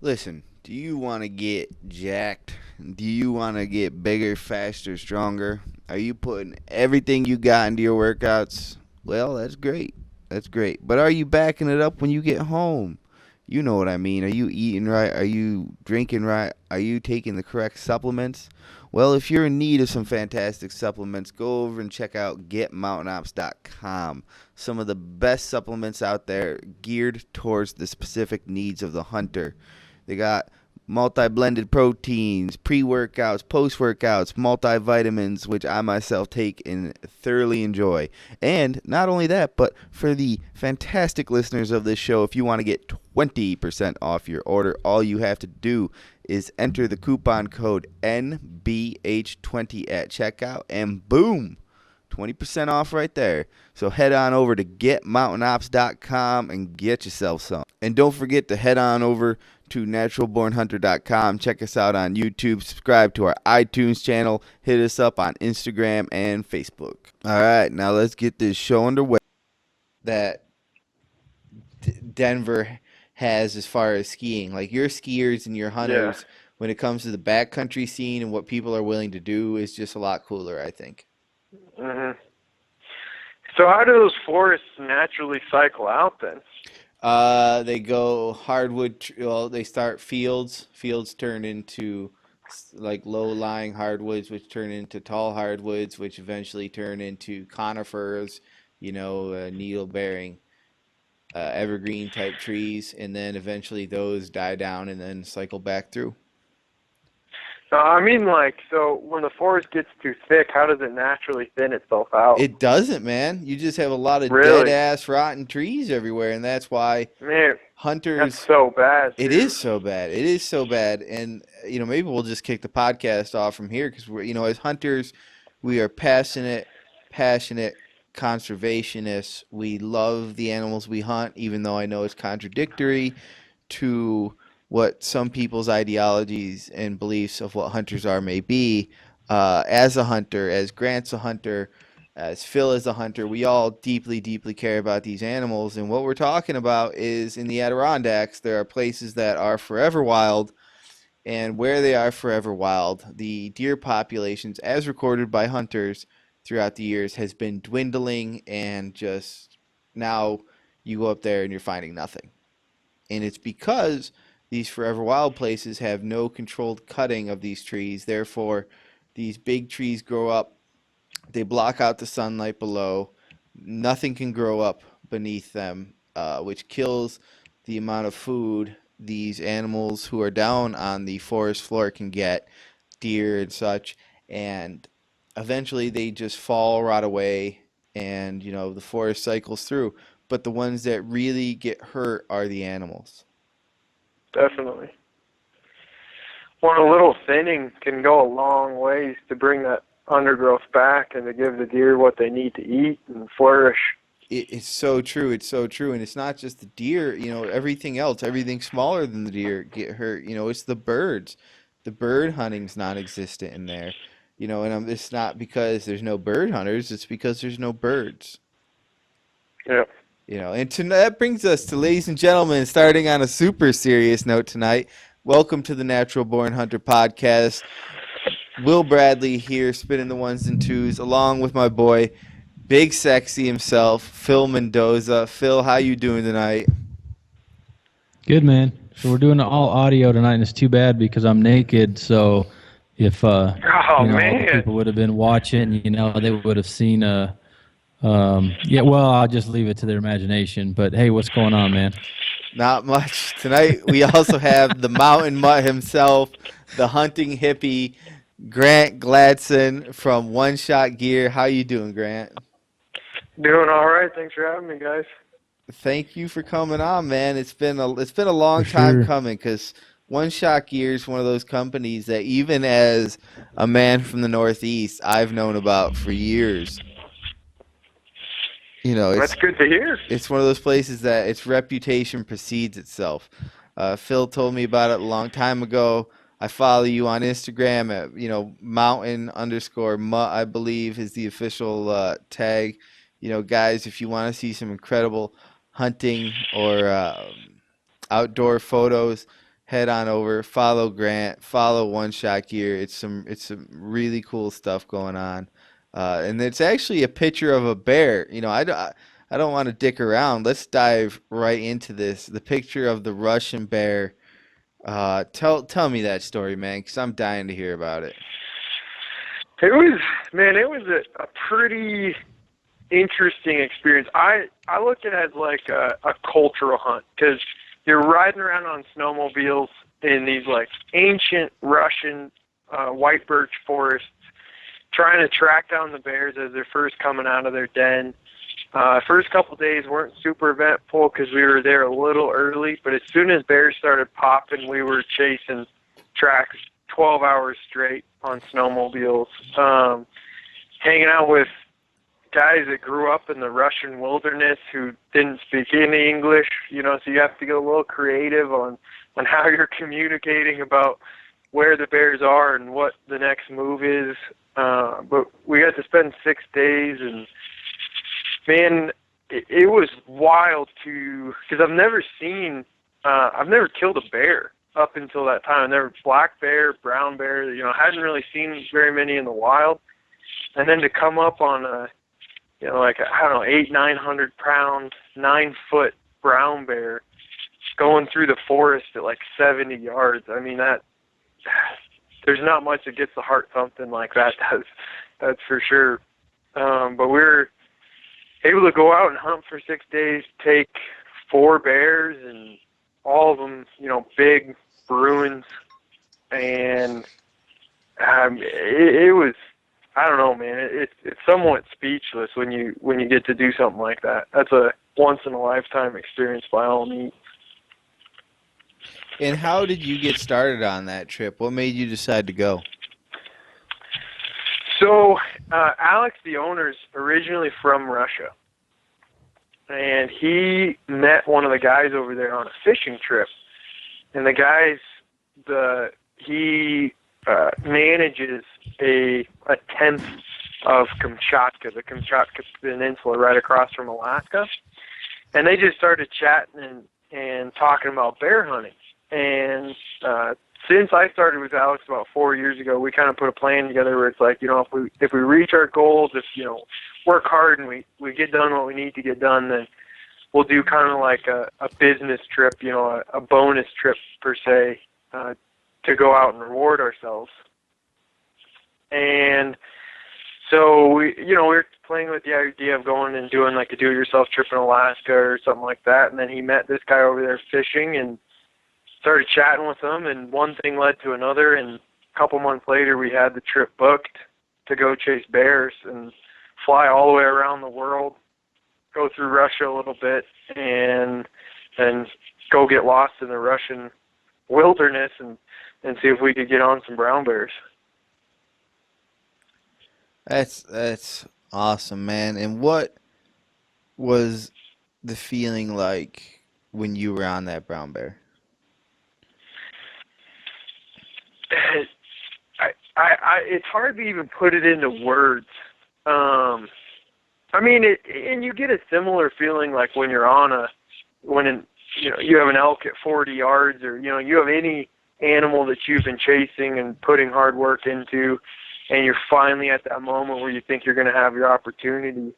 Listen, do you want to get jacked? Do you want to get bigger, faster, stronger? Are you putting everything you got into your workouts? Well, that's great. That's great. But are you backing it up when you get home? You know what I mean. Are you eating right? Are you drinking right? Are you taking the correct supplements? Well, if you're in need of some fantastic supplements, go over and check out getmountainops.com. Some of the best supplements out there geared towards the specific needs of the hunter. They got multi-blended proteins, pre-workouts, post-workouts, multivitamins, which I myself take and thoroughly enjoy. And not only that, but for the fantastic listeners of this show, if you want to get 20% off your order, all you have to do is enter the coupon code NBH20 at checkout, and boom, 20% off right there. So head on over to getmountainops.com and get yourself some. And don't forget to head on over to naturalbornhunter.com. Check us out on YouTube. Subscribe to our iTunes channel. Hit us up on Instagram and Facebook. All right, now let's get this show underway. That Denver has as far as skiing. Like your skiers and your hunters, when it comes to the backcountry scene and what people are willing to do is just a lot cooler, I think. hmm So how do those forests naturally cycle out then? They go hardwood. Well, they start fields. Fields turn into like low-lying hardwoods, which turn into tall hardwoods, which eventually turn into conifers. Needle-bearing, evergreen-type trees, and then eventually those die down and then cycle back through. No, I mean, so when the forest gets too thick, how does it naturally thin itself out? It doesn't, man. You just have a lot of Really? dead-ass rotten trees everywhere, and that's why Man, hunters... that's so bad. It is so bad. It is so bad. And, maybe we'll just kick the podcast off from here because, as hunters, we are passionate conservationists. We love the animals we hunt, even though I know it's contradictory to what some people's ideologies and beliefs of what hunters are may be. As a hunter, as Grant's a hunter, as Phil is a hunter, we all deeply, deeply care about these animals. And what we're talking about is in the Adirondacks, there are places that are forever wild. And where they are forever wild, the deer populations, as recorded by hunters throughout the years, has been dwindling. And just now you go up there and you're finding nothing. And it's because these forever wild places have no controlled cutting of these trees. Therefore, these big trees grow up. They block out the sunlight below. Nothing can grow up beneath them, which kills the amount of food these animals who are down on the forest floor can get, deer and such. And eventually they just fall right away and, the forest cycles through. But the ones that really get hurt are the animals. Definitely. Well, a little thinning can go a long ways to bring that undergrowth back and to give the deer what they need to eat and flourish. It's so true. It's so true. And it's not just the deer, everything else, everything smaller than the deer get hurt. It's the birds. The bird hunting's non-existent in there. And it's not because there's no bird hunters. It's because there's no birds. Yeah. And that brings us to, ladies and gentlemen, starting on a super serious note tonight. Welcome to the Natural Born Hunter podcast. Will Bradley here, spinning the ones and twos, along with my boy, Big Sexy himself, Phil Mendoza. Phil, how you doing tonight? Good, man. So we're doing all audio tonight, and it's too bad because I'm naked. So if all the people would have been watching, they would have seen I'll just leave it to their imagination. But hey, what's going on, man? Not much. Tonight we also have the mountain mutt himself, the hunting hippie, Grant Gladson from One Shot Gear. How you doing, Grant? Doing all right. Thanks for having me, guys. Thank you for coming on, man. It's been a long time coming because One Shot Gear is one of those companies that even as a man from the Northeast, I've known about for years. That's good to hear. It's one of those places that its reputation precedes itself. Phil told me about it a long time ago. I follow you on Instagram at, mountain_mutt, I believe is the official tag. Guys, if you want to see some incredible hunting or outdoor photos, head on over, follow Grant, follow One Shot Gear. It's some really cool stuff going on, and it's actually a picture of a bear. I don't want to dick around. Let's dive right into this. The picture of the Russian bear. Tell me that story, man, because I'm dying to hear about it. It was a pretty interesting experience. I looked at it as like a cultural hunt, because you're riding around on snowmobiles in these like ancient Russian white birch forests, trying to track down the bears as they're first coming out of their den. First couple of days weren't super eventful because we were there a little early, but as soon as bears started popping, we were chasing tracks 12 hours straight on snowmobiles, hanging out with guys that grew up in the Russian wilderness who didn't speak any English, so you have to get a little creative on how you're communicating about where the bears are and what the next move is. But we got to spend 6 days, and man, it was wild because I've never killed a bear up until that time. I've never black bear, brown bear, hadn't really seen very many in the wild. And then to come up on a, 900 pound, 9-foot brown bear going through the forest at like 70 yards. I mean, there's not much that gets the heart thumping like that does. That's for sure. But we're able to go out and hunt for 6 days, take 4 bears, and all of them, big bruins. And it was, I don't know, man. It's somewhat speechless when you get to do something like that. That's a once in a lifetime experience by all means. And how did you get started on that trip? What made you decide to go? So Alex, the owner's originally from Russia, and he met one of the guys over there on a fishing trip. And the guys, he manages a tenth of Kamchatka, the Kamchatka Peninsula right across from Alaska. And they just started chatting and talking about bear hunting. And since I started with Alex about 4 years ago, we kind of put a plan together where it's like, if we reach our goals, if work hard and we get done what we need to get done, then we'll do kind of like a business trip, a bonus trip per se, to go out and reward ourselves. And so we were playing with the idea of going and doing like a do-it-yourself trip in Alaska or something like that. And then he met this guy over there fishing and started chatting with him, and one thing led to another, and a couple months later we had the trip booked to go chase bears and fly all the way around the world, go through Russia a little bit, and then go get lost in the Russian wilderness and see if we could get on some brown bears. That's awesome, man. And what was the feeling like when you were on that brown bear? It's hard to even put it into words. And you get a similar feeling like when you're you have an elk at 40 yards, or you have any animal that you've been chasing and putting hard work into, and you're finally at that moment where you think you're going to have your opportunity.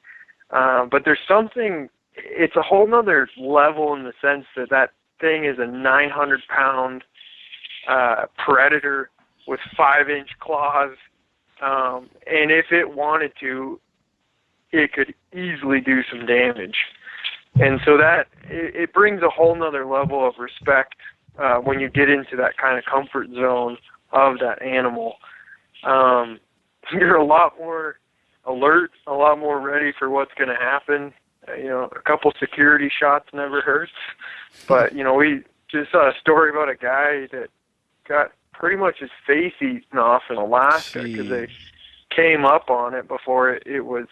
But there's something, it's a whole nother level in the sense that thing is a 900-pound predator with 5-inch claws, and if it wanted to, it could easily do some damage. And so that it brings a whole nother level of respect when you get into that kind of comfort zone of that animal. You're a lot more alert, a lot more ready for what's going to happen. A couple security shots never hurts. But, we just saw a story about a guy that got pretty much his face eaten off in Alaska because they came up on it before it was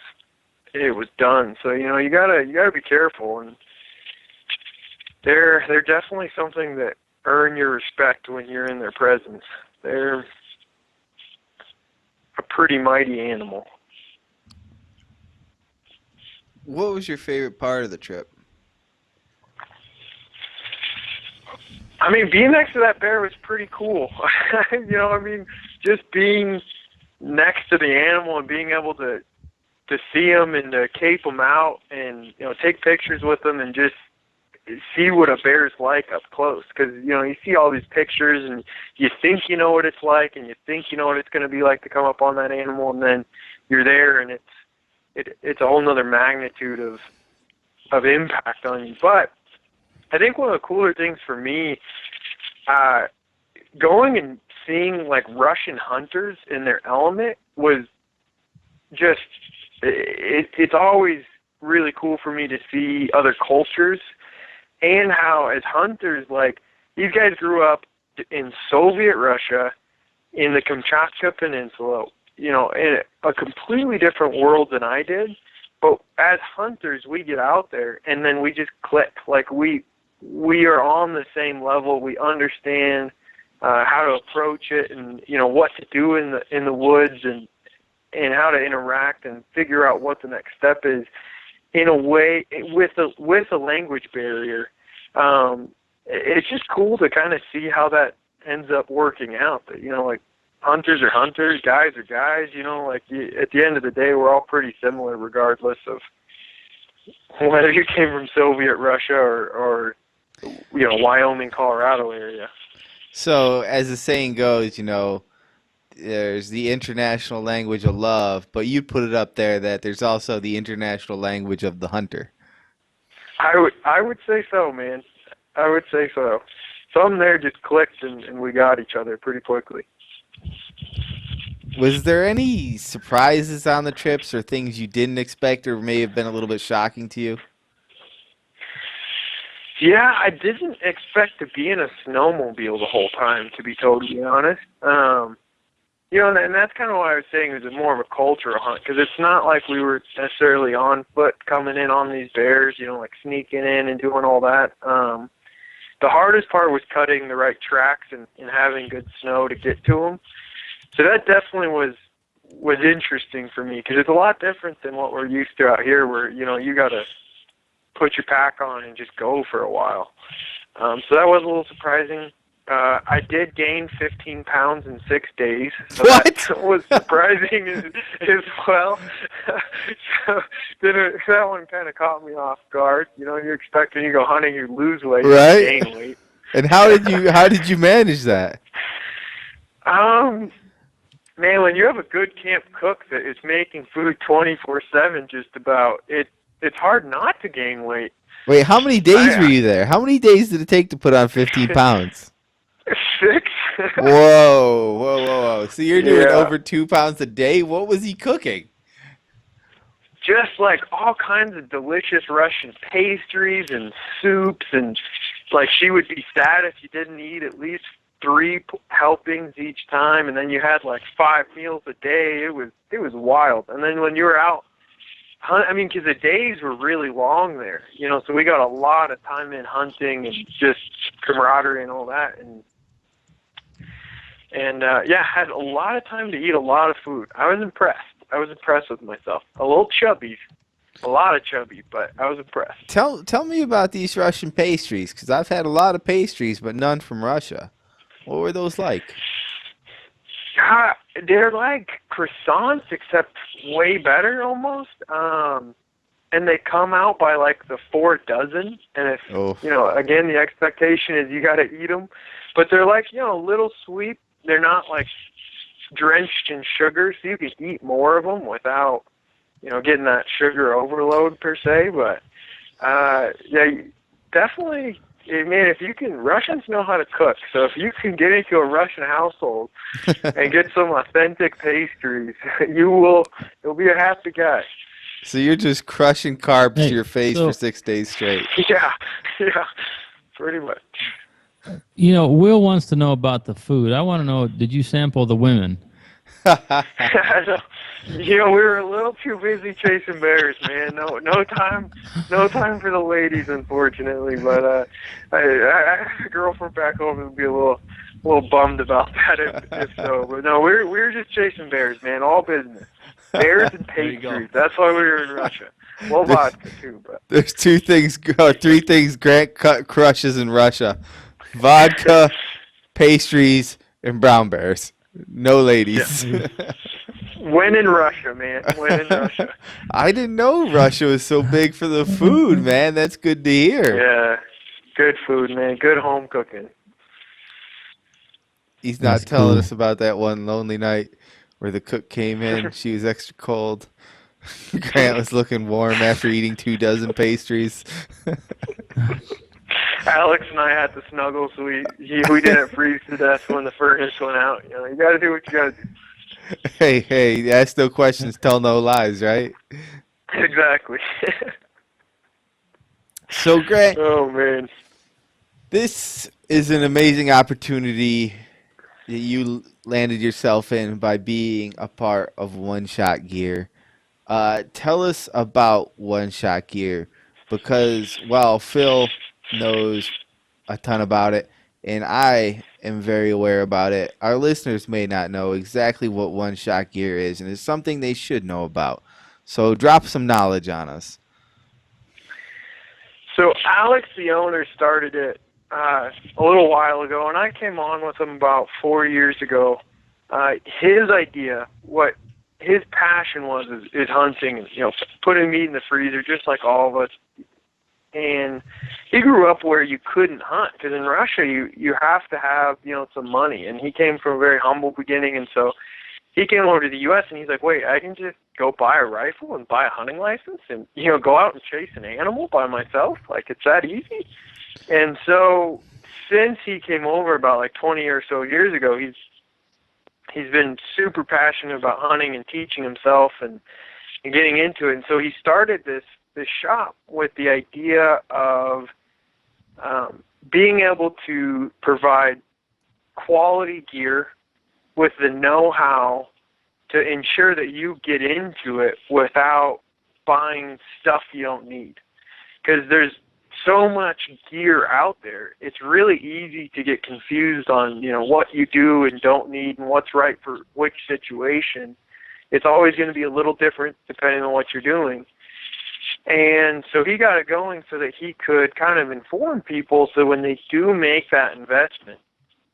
done. So you gotta be careful, and they're definitely something that earn your respect when you're in their presence. They're a pretty mighty animal. What was your favorite part of the trip? I mean, being next to that bear was pretty cool. Just being next to the animal and being able to see him and to cape him out and, take pictures with him and just see what a bear's like up close. Because, you see all these pictures and you think you know what it's like and you think you know what it's going to be like to come up on that animal, and then you're there and it's a whole nother magnitude of impact on you. But I think one of the cooler things for me, going and seeing like Russian hunters in their element was just, it's always really cool for me to see other cultures and how as hunters, like these guys grew up in Soviet Russia, in the Kamchatka Peninsula, in a completely different world than I did. But as hunters, we get out there and then we just click. Like we are on the same level. We understand how to approach it and what to do in the woods and how to interact and figure out what the next step is. In a way, with a language barrier, it's just cool to kind of see how that ends up working out. That like hunters are hunters, guys are guys. At the end of the day, we're all pretty similar, regardless of whether you came from Soviet Russia or Wyoming, Colorado area. So, as the saying goes, there's the international language of love, but you'd put it up there that there's also the international language of the hunter. I would say so, man. I would say so. Something there just clicked and we got each other pretty quickly. Was there any surprises on the trips or things you didn't expect or may have been a little bit shocking to you? Yeah, I didn't expect to be in a snowmobile the whole time, to be totally honest. And that's kind of what I was saying, is more of a cultural hunt, because it's not like we were necessarily on foot coming in on these bears, like sneaking in and doing all that. The hardest part was cutting the right tracks and having good snow to get to them. So that definitely was interesting for me, because it's a lot different than what we're used to out here, where you got to put your pack on and just go for a while. So that was a little surprising. I did gain 15 pounds in 6 days. So what? That was surprising as well. So that one kind of caught me off guard. You're expecting you go hunting, you lose weight, right? You gain weight. And how did you manage that? Man, when you have a good camp cook that is making food 24/7, just about, it's hard not to gain weight. Wait, how many days were you there? How many days did it take to put on 15 pounds? 6. Whoa. So you're doing over 2 pounds a day? What was he cooking? Just like all kinds of delicious Russian pastries and soups, and like she would be sad if you didn't eat at least 3 helpings each time, and then you had like 5 meals a day. It was wild. And then when you were out, because the days were really long there, so we got a lot of time in hunting and just camaraderie and all that, and had a lot of time to eat a lot of food. I was impressed with myself. A little chubby, a lot of chubby, but I was impressed. Tell me about these Russian pastries, because I've had a lot of pastries, but none from Russia. What were those like? They're like croissants, except way better almost. And they come out by like the 4 dozen. And if, again, the expectation is you got to eat them. But they're like, a little sweet. They're not like drenched in sugar, so you can eat more of them without, getting that sugar overload per se. But, definitely. Man, Russians know how to cook, so if you can get into a Russian household and get some authentic pastries, you'll be a happy guy. So you're just crushing carbs to your face for 6 days straight. Yeah, pretty much. Will wants to know about the food. I want to know, did you sample the women? We were a little too busy chasing bears, man. No time for the ladies, unfortunately. But a girlfriend back home would be a little bummed about that if so. But no, we were just chasing bears, man. All business, bears and pastries. That's why we were in Russia. Well, vodka too. But there's 3 things Grant crushes in Russia: vodka, pastries, and brown bears. No ladies. Yeah. When in Russia, man. When in Russia. I didn't know Russia was so big for the food, man. That's good to hear. Yeah. Good food, man. Good home cooking. He's not telling us about that one lonely night where the cook came in. She was extra cold. Grant was looking warm after eating 24 pastries. Alex and I had to snuggle so we didn't freeze to death when the furnace went out. You got to do what you got to do. Hey, ask no questions, tell no lies, right? Exactly. So, Grant. Oh, man. This is an amazing opportunity that you landed yourself in by being a part of One Shot Gear. Tell us about One Shot Gear, because while Phil knows a ton about it and I am very aware about it, our listeners may not know exactly what One Shot Gear is, and it's something they should know about. So drop some knowledge on us. So Alex, the owner, started it a little while ago, and I came on with him about 4 years ago. His idea, what his passion was, is hunting, putting meat in the freezer, just like all of us. And he grew up where you couldn't hunt, because in Russia you have to have some money. And he came from a very humble beginning, and so he came over to the U.S. and he's like, wait, I can just go buy a rifle and buy a hunting license and go out and chase an animal by myself? Like, it's that easy? And so since he came over about like 20 or so years ago, he's been super passionate about hunting and teaching himself and getting into it. And so he started this shop with the idea of being able to provide quality gear with the know-how to ensure that you get into it without buying stuff you don't need. Because there's so much gear out there, it's really easy to get confused on what you do and don't need and what's right for which situation. It's always going to be a little different depending on what you're doing. And so he got it going so that he could kind of inform people, so when they do make that investment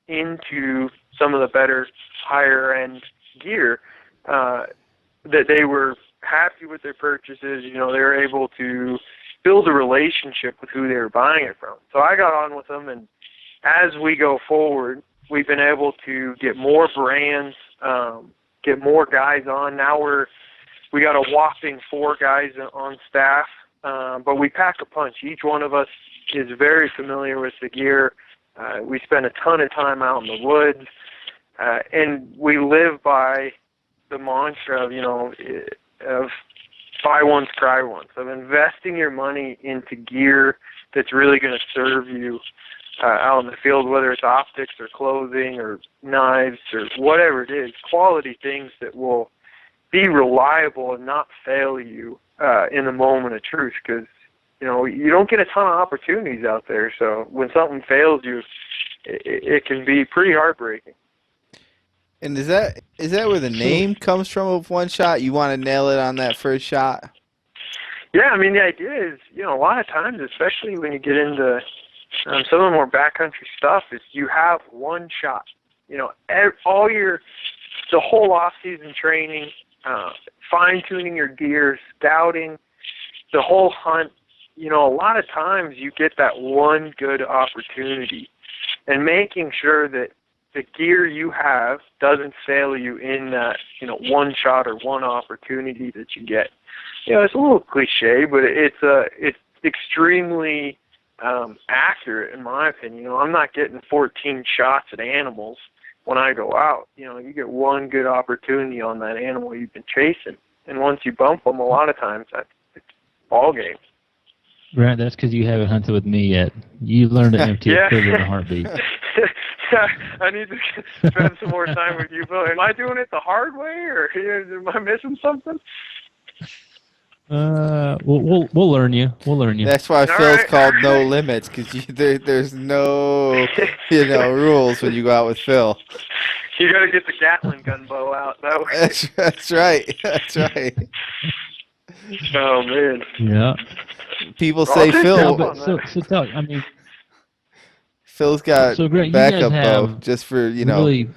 into some of the better higher end gear, that they were happy with their purchases. They were able to build a relationship with who they were buying it from. So I got on with them, and as we go forward, we've been able to get more brands, get more guys on. Now we got a whopping 4 guys on staff, but we pack a punch. Each one of us is very familiar with the gear. We spend a ton of time out in the woods, and we live by the mantra of buy once, cry once, of investing your money into gear that's really going to serve you out in the field, whether it's optics or clothing or knives or whatever it is, quality things that will be reliable and not fail you in the moment of truth, because you don't get a ton of opportunities out there. So when something fails you, it can be pretty heartbreaking. And is that where the name comes from of One Shot? You want to nail it on that first shot? Yeah, I mean, the idea is, a lot of times, especially when you get into some of the more backcountry stuff, is you have one shot. The whole off-season training, fine-tuning your gear, scouting, the whole hunt, a lot of times you get that one good opportunity, and making sure that the gear you have doesn't fail you in that, one shot or one opportunity that you get. It's a little cliche, but it's extremely accurate in my opinion. I'm not getting 14 shots at animals when I go out. You get one good opportunity on that animal you've been chasing, and once you bump them, a lot of times it's ball game. Grant, that's because you haven't hunted with me yet. You learned to empty a quiver in a heartbeat. I need to spend some more time with you, Phil. Am I doing it the hard way, or am I missing something? We'll learn you. We'll learn you. That's why Phil's called No Limits, because there's no rules when you go out with Phil. You got to get the Gatling gun bow out. That's right. That's right. Oh man. Yeah. People say Phil. Phil's got So Grant, you guys backup bow have just for really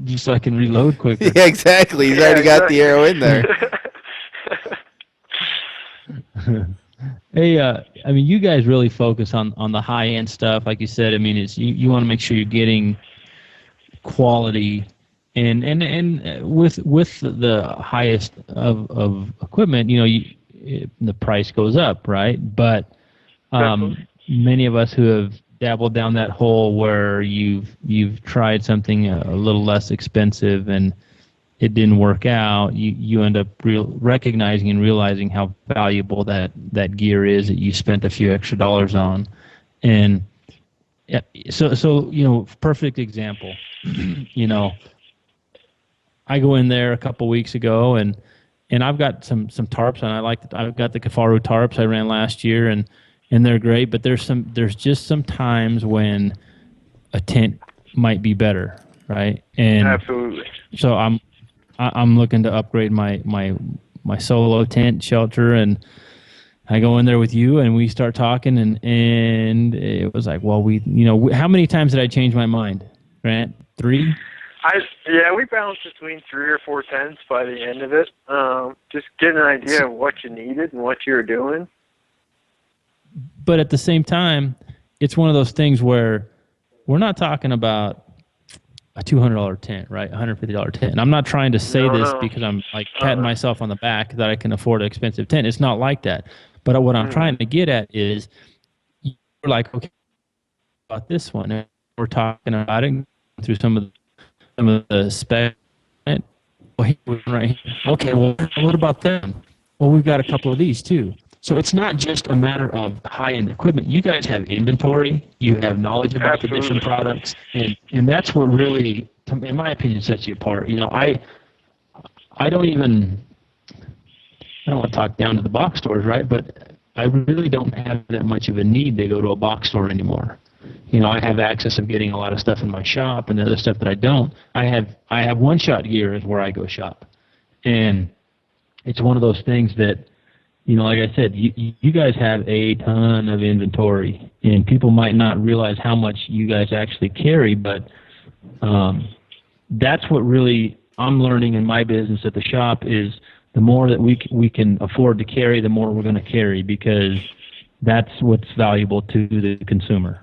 just so I can reload quicker. Yeah, exactly. He's already got the arrow in there. Hey, I mean, you guys really focus on the high end stuff, like you said. I mean, it's you want to make sure you're getting quality, and with the highest of equipment, the price goes up, right? But many of us who have dabbled down that hole where you've tried something a little less expensive and it didn't work out, you end up recognizing and realizing how valuable that gear is that you spent a few extra dollars on. And so perfect example. I go in there a couple weeks ago and I've got some tarps, and I've got the Kuffar tarps I ran last year, and they're great, but there's just some times when a tent might be better, right? And absolutely. So I'm looking to upgrade my solo tent shelter, and I go in there with you and we start talking, and it was like, well, how many times did I change my mind, Grant? 3? We bounced between 3 or 4 tents by the end of it. Just getting an idea of what you needed and what you were doing. But at the same time, it's one of those things where we're not talking about a $200 tent, right? $150 tent. And I'm not trying to say this because I'm like patting myself on the back that I can afford an expensive tent. It's not like that. But what I'm trying to get at is, you're like, okay, about this one, and we're talking about it through some of the specs. Right here. Okay, well, what about them? Well, we've got a couple of these too. So it's not just a matter of high-end equipment. You guys have inventory. You have knowledge about the different products, and that's what really, in my opinion, sets you apart. I don't want to talk down to the box stores, right? But I really don't have that much of a need to go to a box store anymore. I have access of getting a lot of stuff in my shop, and the other stuff that I don't. I have one-shot gear is where I go shop, and it's one of those things that, like I said, you guys have a ton of inventory, and people might not realize how much you guys actually carry, but that's what really I'm learning in my business at the shop is the more that we can afford to carry, the more we're going to carry, because that's what's valuable to the consumer.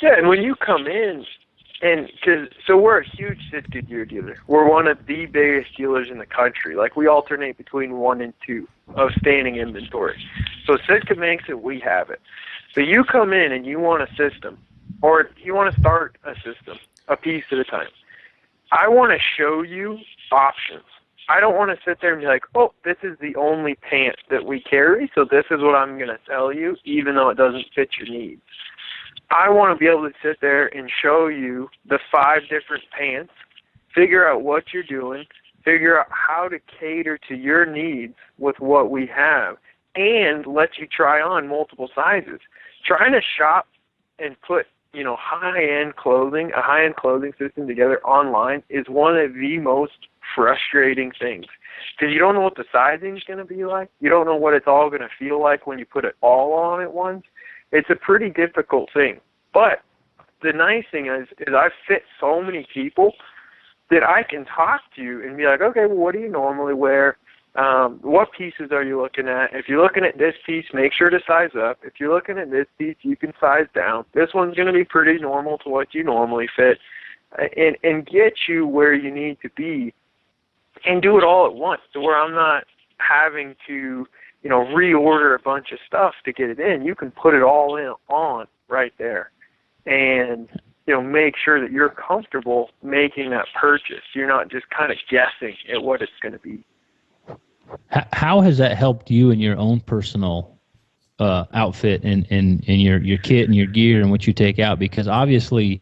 Yeah, and when you come in, so we're a huge Sitka gear dealer. We're one of the biggest dealers in the country. Like, we alternate between 1 and 2 of standing inventory. So Sitka makes it, we have it. So you come in and you want a system, or you want to start a system, a piece at a time. I want to show you options. I don't want to sit there and be like, oh, this is the only pant that we carry, so this is what I'm going to sell you, even though it doesn't fit your needs. I want to be able to sit there and show you the 5 different pants, figure out what you're doing, figure out how to cater to your needs with what we have, and let you try on multiple sizes. Trying to shop and put, high-end clothing, a high-end clothing system together online is one of the most frustrating things, because you don't know what the sizing is going to be like. You don't know what it's all going to feel like when you put it all on at once. It's a pretty difficult thing. But the nice thing is I've fit so many people that I can talk to you and be like, okay, well, what do you normally wear? What pieces are you looking at? If you're looking at this piece, make sure to size up. If you're looking at this piece, you can size down. This one's going to be pretty normal to what you normally fit, and get you where you need to be, and do it all at once, to where I'm not having to reorder a bunch of stuff to get it in. You can put it all on right there, and make sure that you're comfortable making that purchase. You're not just kind of guessing at what it's going to be. How has that helped you in your own personal outfit and your kit and your gear and what you take out? Because obviously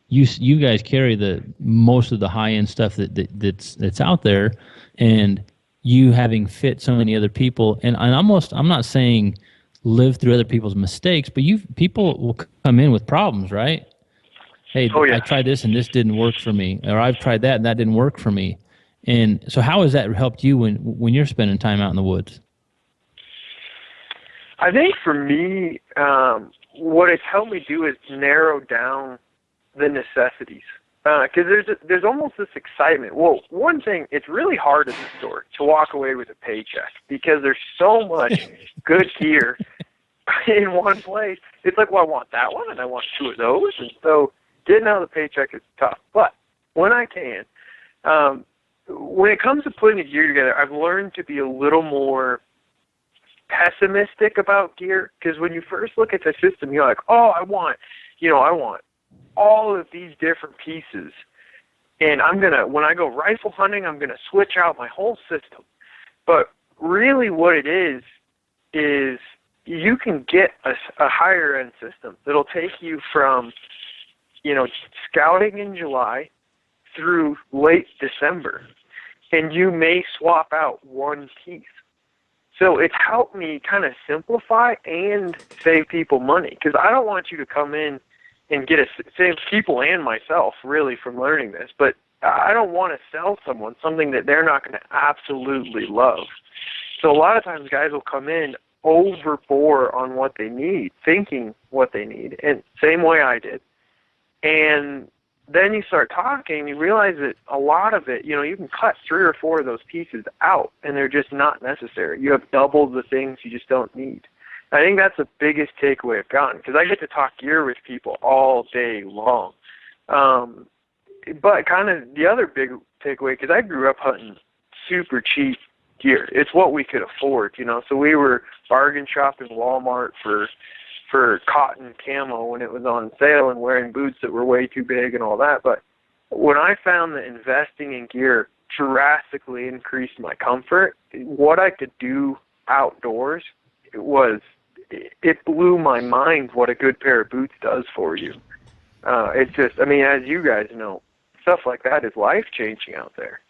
you guys carry the most of the high end stuff that's out there, and you having fit so many other people, and I'm not saying live through other people's mistakes, but people will come in with problems, right? Hey, I tried this and this didn't work for me, or I've tried that and that didn't work for me. And so how has that helped you when you're spending time out in the woods? I think for me, what it's helped me do is narrow down the necessities. Because there's almost this excitement. Well, one thing, it's really hard in the store to walk away with a paycheck because there's so much good gear in one place. It's like, well, I want that one and I want two of those. And so getting out of the paycheck is tough. But when I can, when it comes to putting the gear together, I've learned to be a little more pessimistic about gear, because when you first look at the system, you're like, oh, I want all of these different pieces, and when I go rifle hunting, I'm gonna switch out my whole system. But really what it is you can get a higher end system that'll take you from, scouting in July through late December, and you may swap out one piece. So it's helped me kind of simplify and save people money, because I don't want you to come in and save people and myself, really, from learning this. But I don't want to sell someone something that they're not going to absolutely love. So a lot of times guys will come in overboard on what they need, thinking what they need, and same way I did. And then you start talking, and you realize that a lot of it, you can cut 3 or 4 of those pieces out, and they're just not necessary. You have double the things you just don't need. I think that's the biggest takeaway I've gotten, because I get to talk gear with people all day long. But kind of the other big takeaway, because I grew up hunting super cheap gear. It's what we could afford, So we were bargain shopping Walmart for cotton camo when it was on sale, and wearing boots that were way too big and all that. But when I found that investing in gear drastically increased my comfort, what I could do outdoors, it blew my mind what a good pair of boots does for you. It's just, as you guys know, stuff like that is life-changing out there.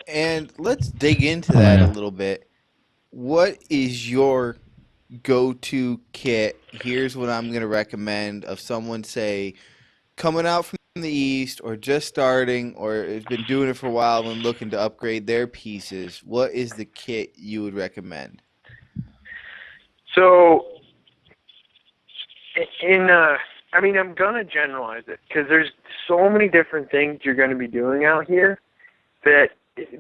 And let's dig into that a little bit. What is your go-to kit? Here's what I'm going to recommend of someone, say, coming out from the East, or just starting, or has been doing it for a while and looking to upgrade their pieces. What is the kit you would recommend? So, I'm going to generalize it, because there's so many different things you're going to be doing out here that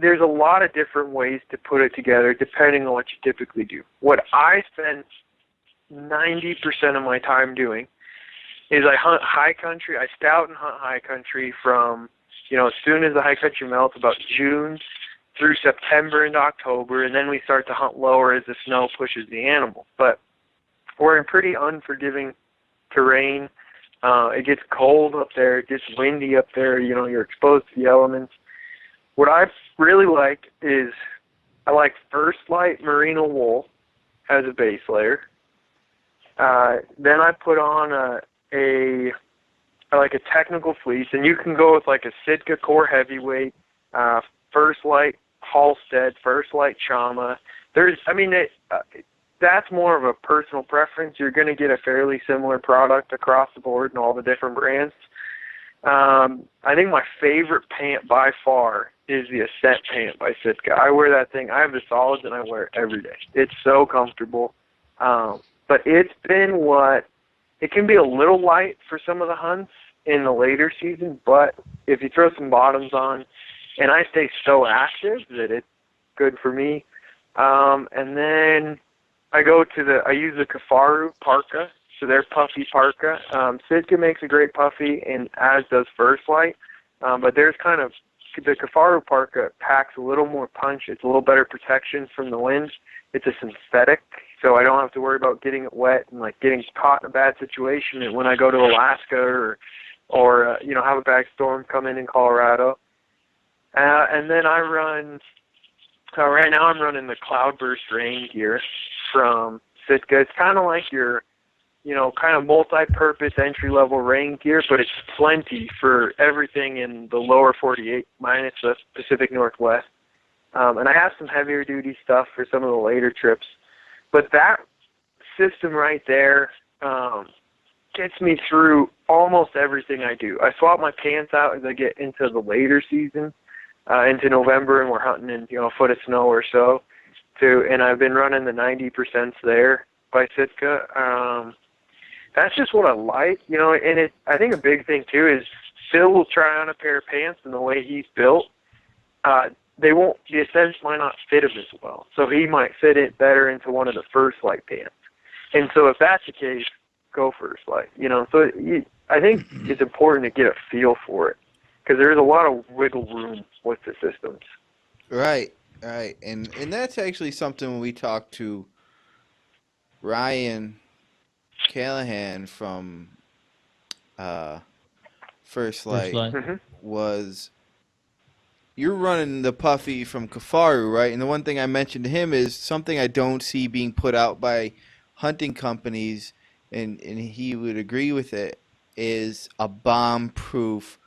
there's a lot of different ways to put it together depending on what you typically do. What I spend 90% of my time doing is I hunt high country. I scout and hunt high country from, as soon as the high country melts, about June through September and October, and then we start to hunt lower as the snow pushes the animals. But we're in pretty unforgiving terrain. It gets cold up there. It gets windy up there. You're exposed to the elements. What I really like is I like First Light merino wool as a base layer. Then I put on a technical fleece, and you can go with like a Sitka Core Heavyweight, First Light Halstead, First Light Chama. That's more of a personal preference. You're going to get a fairly similar product across the board in all the different brands. I think my favorite pant by far is the Ascent pant by Sitka. I wear that thing. I have the solids, and I wear it every day. It's so comfortable. But it's been it can be a little light for some of the hunts in the later season, but if you throw some bottoms on, and I stay so active that it's good for me. And then I use the Kuffar Parka, so they're puffy parka. Sitka makes a great puffy, and as does First Light. But there's the Kuffar Parka packs a little more punch. It's a little better protection from the wind. It's a synthetic, so I don't have to worry about getting it wet and getting caught in a bad situation. And when I go to Alaska or have a bad storm come in Colorado. And then I run. Right now I'm running the Cloudburst rain gear from Sitka. It's kind of like your kind of multi-purpose entry-level rain gear, but it's plenty for everything in the lower 48 minus the Pacific Northwest. And I have some heavier duty stuff for some of the later trips. But that system right there gets me through almost everything I do. I swap my pants out as I get into the later season, into November, and we're hunting in a foot of snow or so. And I've been running the 90% there. by Sitka. That's just what I like, you know. And I think a big thing too is Phil will try on a pair of pants, and the way he's built, the essence might not fit him as well. So he might fit it better into one of the First Light pants. And so if that's the case, go First Light, you know. So I think it's important to get a feel for it, because there's a lot of wiggle room with the systems. Right. And that's actually something when we talked to Ryan Callahan from First Light. Mm-hmm. Was you're running the puffy from Kuffar, right? And the one thing I mentioned to him is something I don't see being put out by hunting companies, and he would agree with it, is a bomb-proof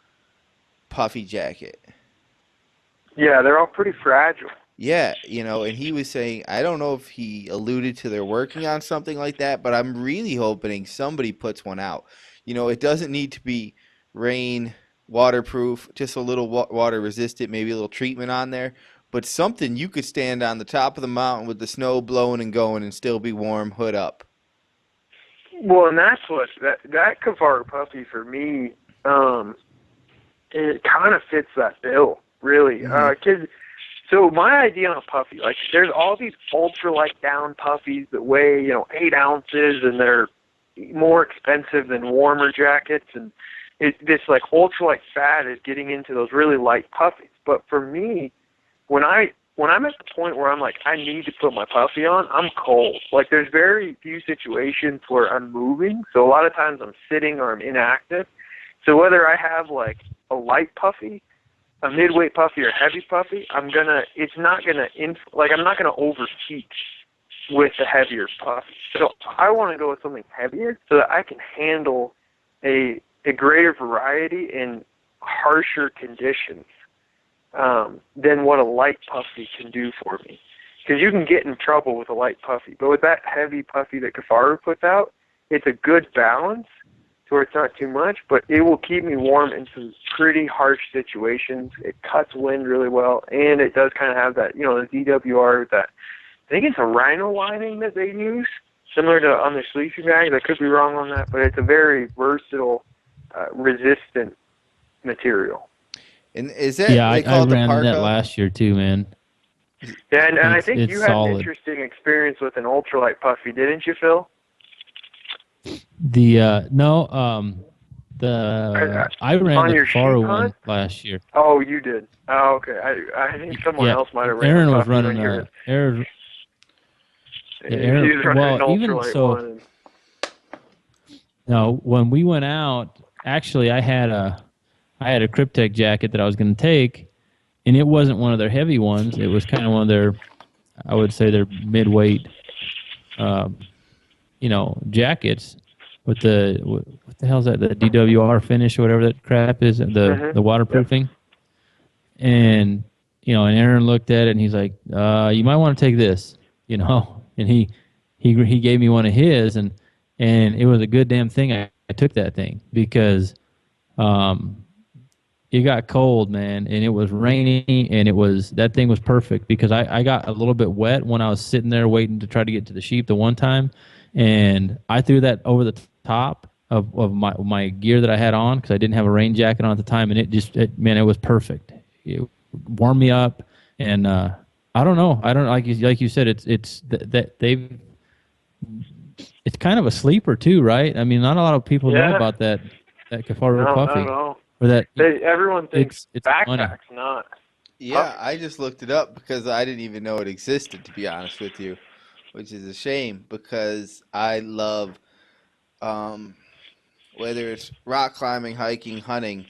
puffy jacket. Yeah, they're all pretty fragile. Yeah, you know, and he was saying, I don't know if he alluded to they're working on something like that, but I'm really hoping somebody puts one out. You know, it doesn't need to be rain waterproof, just a little water resistant, maybe a little treatment on there, but something you could stand on the top of the mountain with the snow blowing and going and still be warm, hood up. Well, and that's what that Kuffar puffy for me, it kind of fits that bill, really. So my idea on a puffy, like, there's all these ultralight down puffies that weigh, 8 ounces, and they're more expensive than warmer jackets, and this like ultralight fad is getting into those really light puffies. But for me, when I'm at the point where I'm like, I need to put my puffy on, I'm cold. Like, there's very few situations where I'm moving, so a lot of times I'm sitting or I'm inactive. So whether I have like a light puffy, a midweight puffy, or heavy puffy, I'm not gonna overheat with the heavier puffy. So I want to go with something heavier so that I can handle a greater variety in harsher conditions than what a light puffy can do for me. Because you can get in trouble with a light puffy, but with that heavy puffy that Kuffar puts out, it's a good balance to where it's not too much, but it will keep me warm in some pretty harsh situations. It cuts wind really well, and it does kind of have that, the DWR, that, I think it's a rhino lining that they use, similar to on the sleeping bags. I could be wrong on that, but it's a very versatile, resistant material. And is that I call it the ran Parka? that last year too, man. Yeah, and I think you had solid. an interesting experience with an ultralight puffy, didn't you, Phil? I ran on the your Kuffar sheep one hunt? last year. Oh, you did. Oh, okay. I think someone else might have ran Aaron a was puffy running when you Aaron. he Aaron, was running an even ultralight so, one. no, when we went out, actually, I had a Cryptek jacket that I was going to take, and it wasn't one of their heavy ones. It was kind of one of their, I would say, their midweight, jackets with what the hell is that? The DWR finish or whatever that crap is, the waterproofing. Yep. And and Aaron looked at it and he's like, "You might want to take this," And he gave me one of his, and it was a good damn thing I took that thing, because it got cold, man, and it was rainy, and that thing was perfect, because I got a little bit wet when I was sitting there waiting to try to get to the sheep the one time, and I threw that over the top of my gear that I had on, because I didn't have a rain jacket on at the time, and it was perfect. It warmed me up, and I don't know, like you said, it's kind of a sleeper too, right? I mean, not a lot of people know about that Kuffar puffy. Not at all. Or that everyone thinks it's backpack's money. not. Yeah, I just looked it up because I didn't even know it existed, to be honest with you, which is a shame, because I love, whether it's rock climbing, hiking, hunting,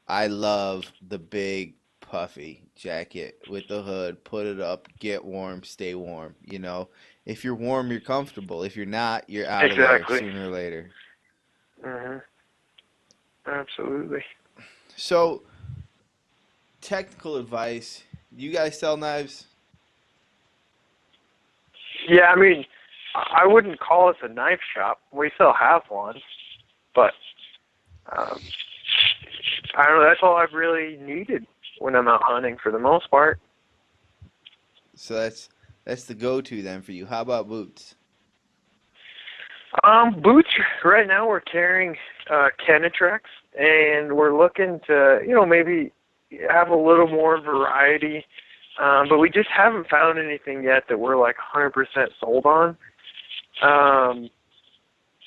I love the big puffy jacket with the hood. Put it up, get warm, stay warm. If you're warm, you're comfortable. If you're not, you're out of there sooner or later. Absolutely. So, technical advice. Do you guys sell knives? Yeah, I mean, I wouldn't call us a knife shop. We still have one, but I don't know. That's all I've really needed when I'm out hunting, for the most part. So that's the go-to then for you. How about boots? Boots, right now we're carrying Kenetrex, and we're looking to, maybe have a little more variety, but we just haven't found anything yet that we're like 100% sold on.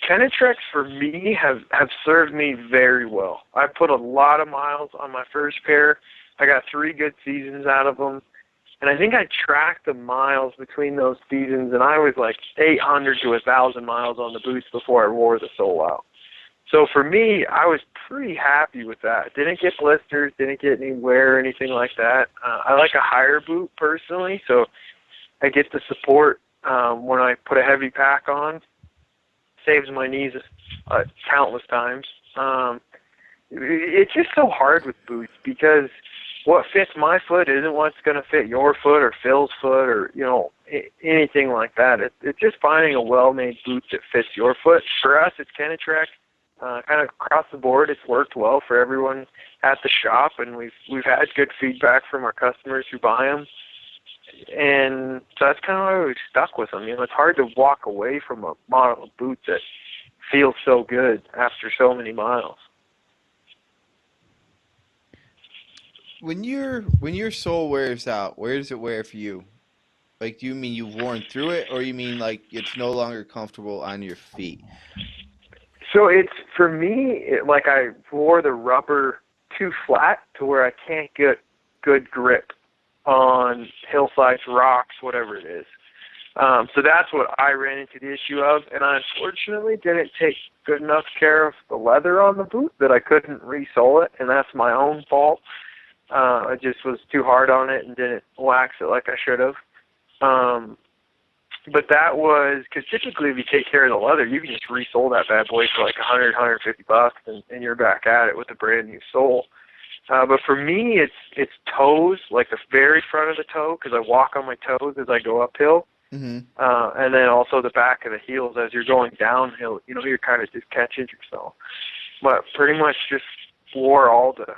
Kenetrex for me have served me very well. I put a lot of miles on my first pair. I got 3 good seasons out of them. And I think I tracked the miles between those seasons, and I was like 800 to 1,000 miles on the boots before I wore the sole out. So for me, I was pretty happy with that. Didn't get blisters, didn't get any wear or anything like that. I like a higher boot personally, so I get the support when I put a heavy pack on. Saves my knees countless times. It's just so hard with boots because what fits my foot isn't what's going to fit your foot or Phil's foot or, anything like that. It's just finding a well-made boot that fits your foot. For us, it's Kenetrex. Kind of across the board, it's worked well for everyone at the shop, and we've had good feedback from our customers who buy them. And so that's kind of why we've stuck with them. It's hard to walk away from a model of boot that feels so good after so many miles. When your sole wears out, where does it wear for you? Like, do you mean you've worn through it, or you mean like it's no longer comfortable on your feet? So it's, for me, like I wore the rubber too flat to where I can't get good grip on hillsides, rocks, whatever it is. So that's what I ran into the issue of, and I unfortunately didn't take good enough care of the leather on the boot that I couldn't re-sole it, and that's my own fault. I just was too hard on it and didn't wax it like I should have. But that was, because typically if you take care of the leather, you can just re-sole that bad boy for like $100, $150, and you're back at it with a brand new sole. But for me, it's toes, like the very front of the toe, because I walk on my toes as I go uphill. Mm-hmm. And then also the back of the heels as you're going downhill. You're kind of just catching yourself. But pretty much just wore all the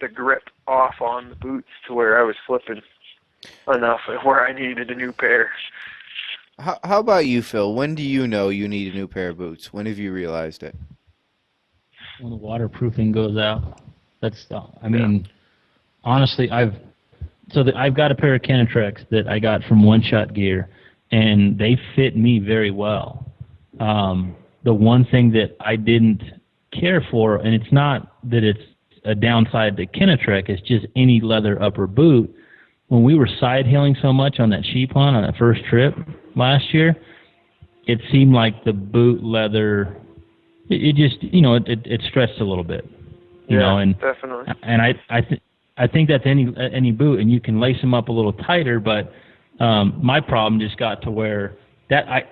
grip off on the boots to where I was slipping enough where I needed a new pair. How about you, Phil? When do you know you need a new pair of boots? When have you realized it? When the waterproofing goes out. Honestly, I've got a pair of Kenetrex that I got from One Shot Gear, and they fit me very well. The one thing that I didn't care for, and it's not that it's a downside to Kenetrex, it's just any leather upper boot. When we were side hilling so much on that sheep hunt on that first trip last year, it seemed like the boot leather, it just, it stretched a little bit. And definitely. And I think that's any boot, and you can lace them up a little tighter. But my problem just got to where that I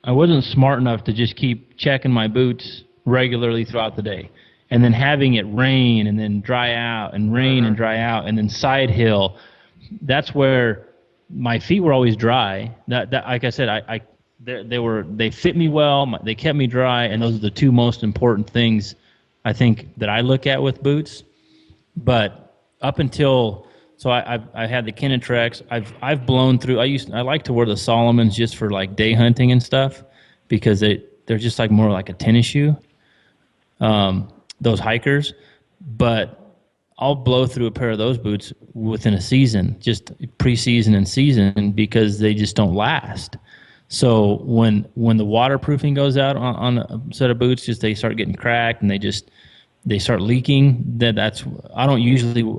wasn't smart enough to just keep checking my boots regularly throughout the day, and then having it rain and then dry out and rain and dry out and then side hill. That's where my feet were always dry. That like I said, they fit me well. They kept me dry, and those are the two most important things I think that I look at with boots. But up until I had the Kenetrex. I've blown through. I like to wear the Solomons just for like day hunting and stuff because they're just like more like a tennis shoe. Those hikers, but I'll blow through a pair of those boots within a season, just preseason and season, because they just don't last. So when the waterproofing goes out on a set of boots, just they start getting cracked and they start leaking.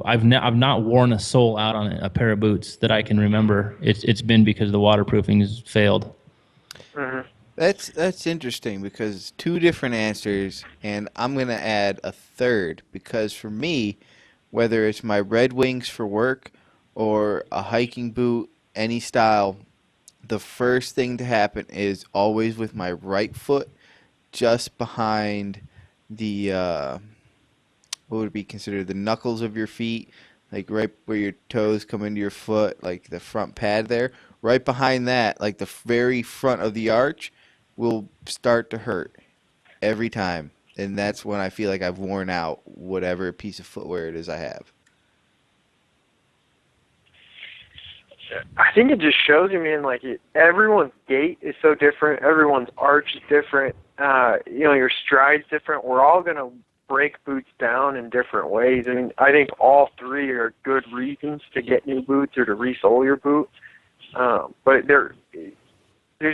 I've not worn a sole out on a pair of boots that I can remember. It's been because the waterproofing has failed. Mm-hmm. That's interesting because two different answers, and I'm going to add a third because for me, whether it's my Red Wings for work or a hiking boot, any style, the first thing to happen is always with my right foot just behind the, what would be considered the knuckles of your feet, like right where your toes come into your foot, like the front pad there. Right behind that, like the very front of the arch, will start to hurt every time. And that's when I feel like I've worn out whatever piece of footwear it is I have. I think it just shows you, man, like everyone's gait is so different. Everyone's arch is different. Your stride's different. We're all going to break boots down in different ways. I mean, I think all three are good reasons to get new boots or to resole your boot. But there's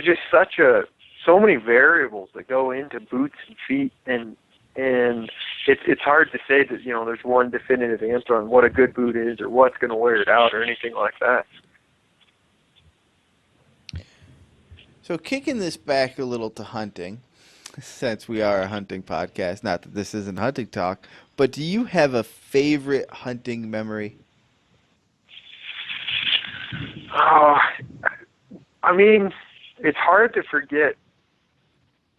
just so many variables that go into boots and feet, and it's hard to say that, there's one definitive answer on what a good boot is or what's going to wear it out or anything like that. So kicking this back a little to hunting, since we are a hunting podcast, not that this isn't hunting talk, but do you have a favorite hunting memory? I mean, it's hard to forget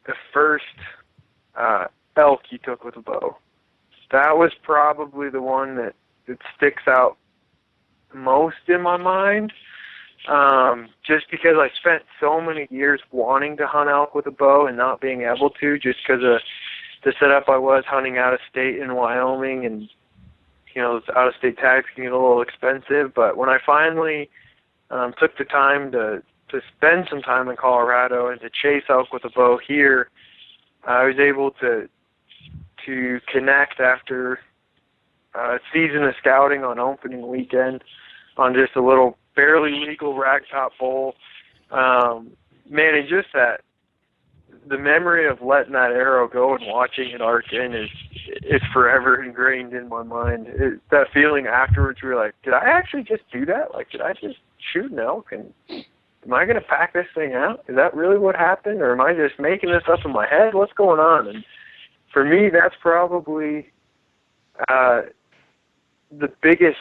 the first elk you took with a bow. That was probably the one that sticks out most in my mind. Just because I spent so many years wanting to hunt elk with a bow and not being able to, just because of the setup I was hunting out of state in Wyoming, and those out of state tags can get a little expensive. But when I finally took the time to spend some time in Colorado and to chase elk with a bow here, I was able to connect after a season of scouting on opening weekend on just a little barely legal ragtop bull. Man, and just the memory of letting that arrow go and watching it arc in is forever ingrained in my mind. That feeling afterwards, where you're like, did I actually just do that? Like, did I just shoot an elk? And am I going to pack this thing out? Is that really what happened? Or am I just making this up in my head? What's going on? And for me, that's probably the biggest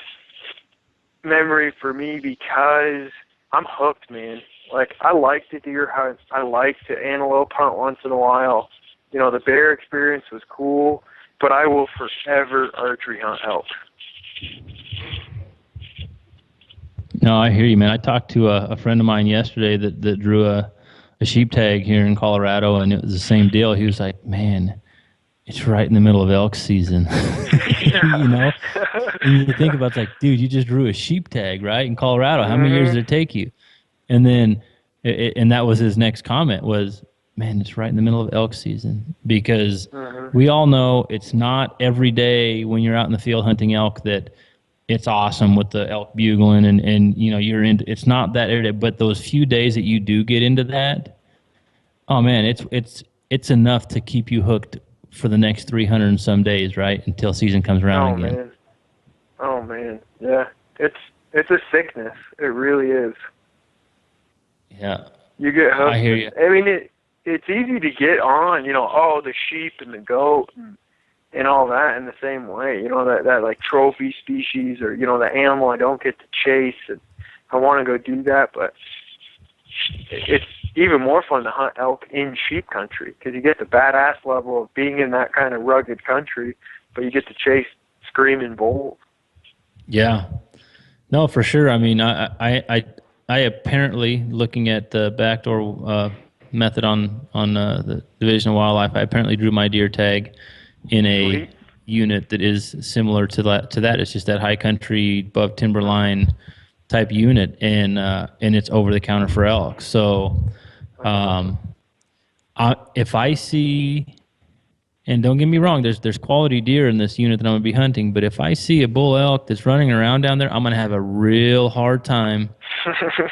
memory for me, because I'm hooked, man. Like, I like to deer hunt. I like to antelope hunt once in a while. The bear experience was cool, but I will forever archery hunt elk. No, I hear you, man. I talked to a friend of mine yesterday that drew a sheep tag here in Colorado, and it was the same deal. He was like, man, it's right in the middle of elk season. And you think about, it's like, dude, you just drew a sheep tag, right, in Colorado. How many years did it take you? And then, and that was his next comment was, man, it's right in the middle of elk season, because we all know it's not every day when you're out in the field hunting elk that it's awesome with the elk bugling and you're into, it's not that every day, but those few days that you do get into that, oh man, it's enough to keep you hooked for the next 300 and some days, right, until season comes around again. Oh man, yeah, it's a sickness. It really is. Yeah, you get hooked. I hear you. I mean, it's easy to get on, the sheep and the goat and all that in the same way. That like trophy species, or the animal I don't get to chase, and I want to go do that, but it's even more fun to hunt elk in sheep country, because you get the badass level of being in that kind of rugged country, but you get to chase screaming bulls. Yeah. No, for sure. I mean, I apparently, looking at the backdoor method on the Division of Wildlife, I apparently drew my deer tag in a unit that is similar to that. It's just that high country above timberline type unit, and it's over the counter for elk. So if I see, and don't get me wrong, there's quality deer in this unit that I'm going to be hunting, but if I see a bull elk that's running around down there, I'm going to have a real hard time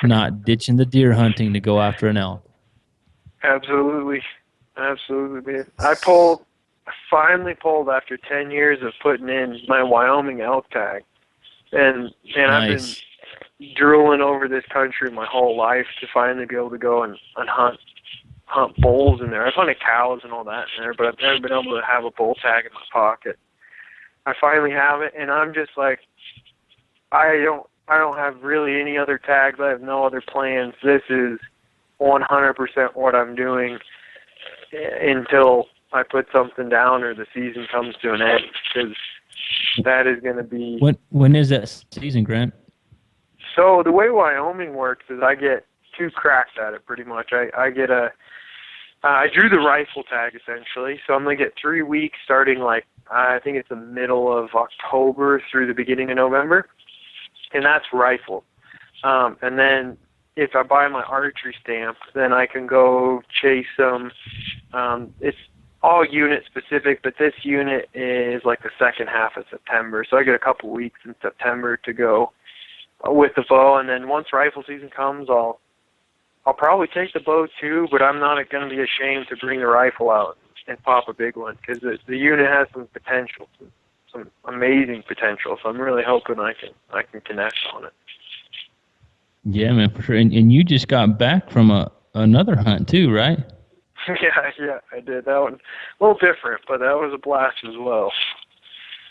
not ditching the deer hunting to go after an elk. Absolutely, man. I finally pulled after 10 years of putting in my Wyoming elk tag, and Nice. I've been drooling over this country my whole life to finally be able to go and hunt bulls in there. I've hunted cows and all that in there, but I've never been able to have a bull tag in my pocket. I finally have it, and I'm just like, I don't have really any other tags. I have no other plans. This is 100% what I'm doing until I put something down or the season comes to an end, because that is going to be... When is that season, Grant? So the way Wyoming works is I get 2 cracks at it, pretty much. I get I drew the rifle tag, essentially, so I'm going to get 3 weeks starting, I think it's the middle of October through the beginning of November, and that's rifle. And then if I buy my archery stamp, then I can go chase them. It's all unit specific, but this unit is like the second half of September. So I get a couple weeks in September to go with the bow. And then once rifle season comes, I'll probably take the bow too, but I'm not going to be ashamed to bring the rifle out and pop a big one, because the unit has some potential, some amazing potential. So I'm really hoping I can connect on it. Yeah, man, for sure. And you just got back from another hunt too, right? Yeah, I did. That one a little different, but that was a blast as well.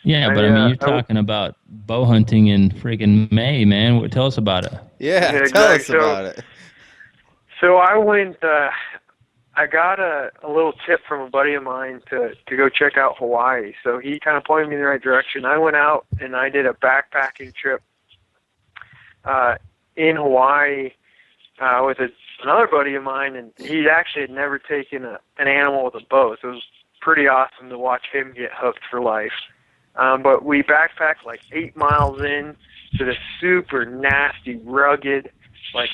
Yeah, but I mean, you're talking about bow hunting in friggin' May, man. Tell us about it. Yeah, exactly. Tell us about it. So I went. I got a little tip from a buddy of mine to go check out Hawaii. So he kind of pointed me in the right direction. I went out and I did a backpacking trip in Hawaii with another buddy of mine, and he actually had never taken an animal with a bow, so it was pretty awesome to watch him get hooked for life. But we backpacked like 8 miles in to this super nasty, rugged, like,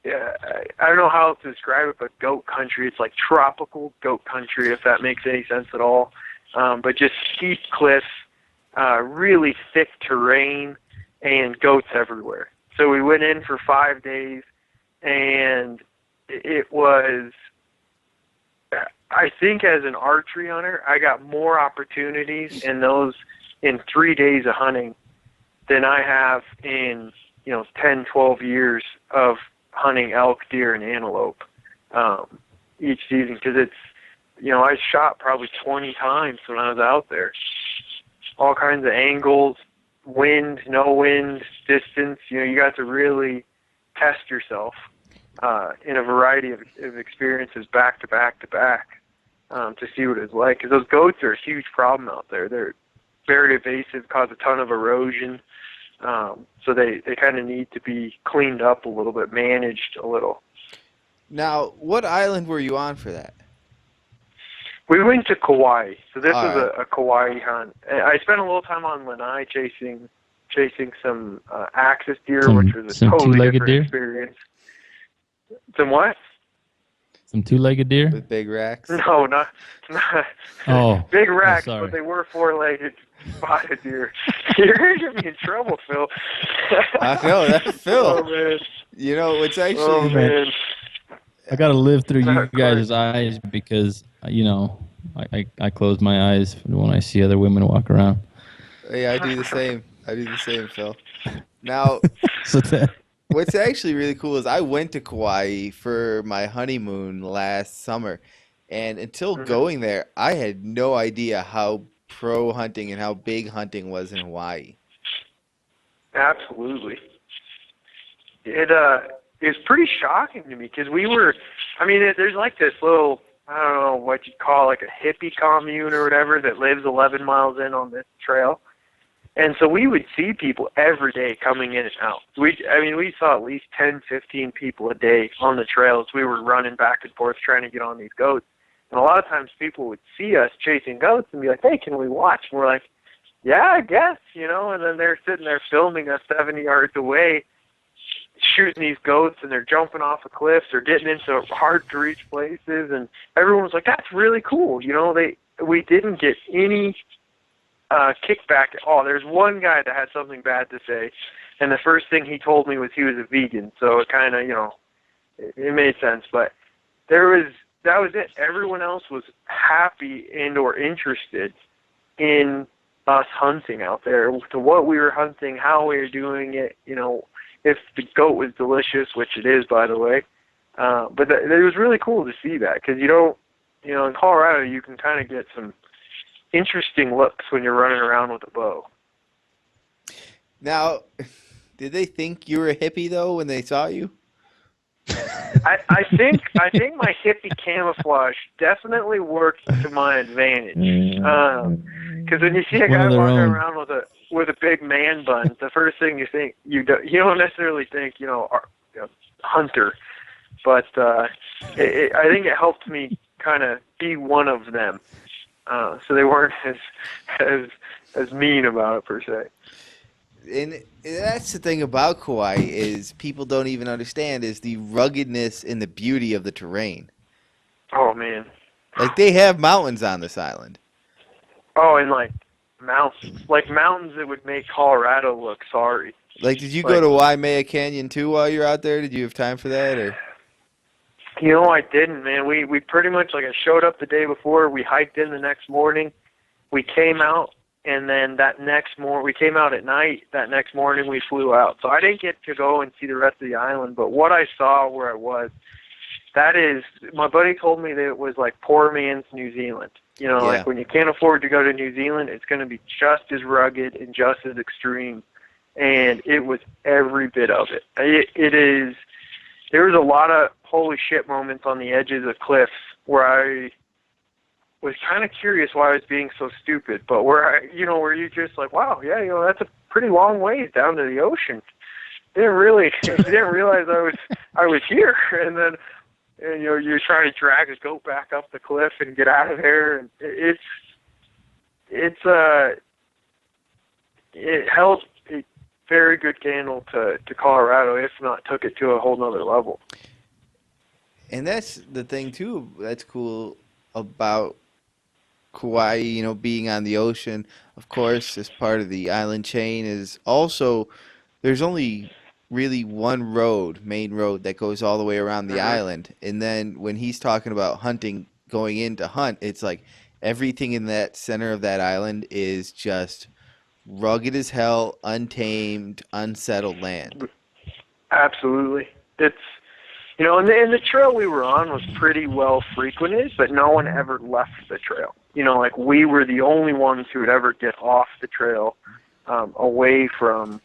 I don't know how to describe it, but goat country. It's like tropical goat country, if that makes any sense at all. But just steep cliffs, really thick terrain, and goats everywhere. So we went in for 5 days, and it was, I think as an archery hunter, I got more opportunities in 3 days of hunting than I have in 10, 12 years of hunting elk, deer, and antelope each season, because I shot probably 20 times when I was out there. All kinds of angles, wind, no wind, distance. You got to really test yourself in a variety of experiences back to back to back to see what it's like, because those goats are a huge problem out there. They're very evasive, cause a ton of erosion. So they kind of need to be cleaned up a little bit, managed a little. Now, what island were you on for that? We went to Kauai. So this was a Kauai hunt. I spent a little time on Lanai chasing some axis deer, which was a totally different experience. Some what? Some two-legged deer? With big racks? No, not big racks, but they were four-legged spotted deer. You're going to get me in trouble, Phil. I know, that's Phil. Oh, man. It's actually... Oh, man. I got to live through you guys' eyes because, I close my eyes when I see other women walk around. Yeah, I do the same, Phil. Now, so what's actually really cool is I went to Kauai for my honeymoon last summer, and until going there, I had no idea how pro hunting and how big hunting was in Hawaii. Absolutely. It was pretty shocking to me, because there's like this little, I don't know what you'd call like a hippie commune or whatever that lives 11 miles in on this trail. And so we would see people every day coming in and out. We saw at least 10, 15 people a day on the trails. We were running back and forth trying to get on these goats. And a lot of times people would see us chasing goats and be like, hey, can we watch? And we're like, yeah, I guess, and then they're sitting there filming us 70 yards away, shooting these goats, and they're jumping off of cliffs or getting into hard-to-reach places. And everyone was like, that's really cool. We didn't get any kickback at all. There's one guy that had something bad to say, and the first thing he told me was he was a vegan, so it kind of, it made sense. But that was it. Everyone else was happy and or interested in us hunting out there, to what we were hunting, how we were doing it, if the goat was delicious, which it is, by the way. But it was really cool to see that, because in Colorado you can kind of get some interesting looks when you're running around with a bow. Now, did they think you were a hippie though when they saw you? I think my hippie camouflage definitely worked to my advantage. Because when you see a guy walking around with a big man bun, the first thing you think, you don't necessarily think hunter, but I think it helped me kind of be one of them. So they weren't as mean about it per se. And that's the thing about Kauai is people don't even understand is the ruggedness and the beauty of the terrain. Oh man. Like they have mountains on this island. Oh, and like mountains that would make Colorado look sorry. Like, did you go Like, to Waimea Canyon too while you're out there? Did you have time for that, or? you know, I didn't, man. We pretty much, like, I showed up the day before. We hiked in the next morning. We came out, and then that next morning, we came out at night. That next morning, we flew out. So I didn't get to go and see the rest of the island. But what I saw where I was, that is, my buddy told me that it was like poor man's New Zealand. You know, Yeah. like when you can't afford to go to New Zealand, it's going to be just as rugged and just as extreme. And it was every bit of it. It is. There was a lot of holy shit moments on the edges of cliffs where I was kind of curious why I was being so stupid, but where where you're just like, wow, yeah, that's a pretty long ways down to the ocean. Didn't realize I was here, and then you're trying to drag a goat back up the cliff and get out of there, and it held a very good candle to Colorado, if not took it to a whole nother level. And that's the thing too. That's cool about Kauai, being on the ocean. Of course, as part of the island chain is also there's only really one main road that goes all the way around the island. And then when he's talking about hunting, going in to hunt, it's like everything in that center of that island is just rugged as hell, untamed, unsettled land. Absolutely. It's, and the trail we were on was pretty well frequented, but no one ever left the trail. Like we were the only ones who would ever get off the trail, away from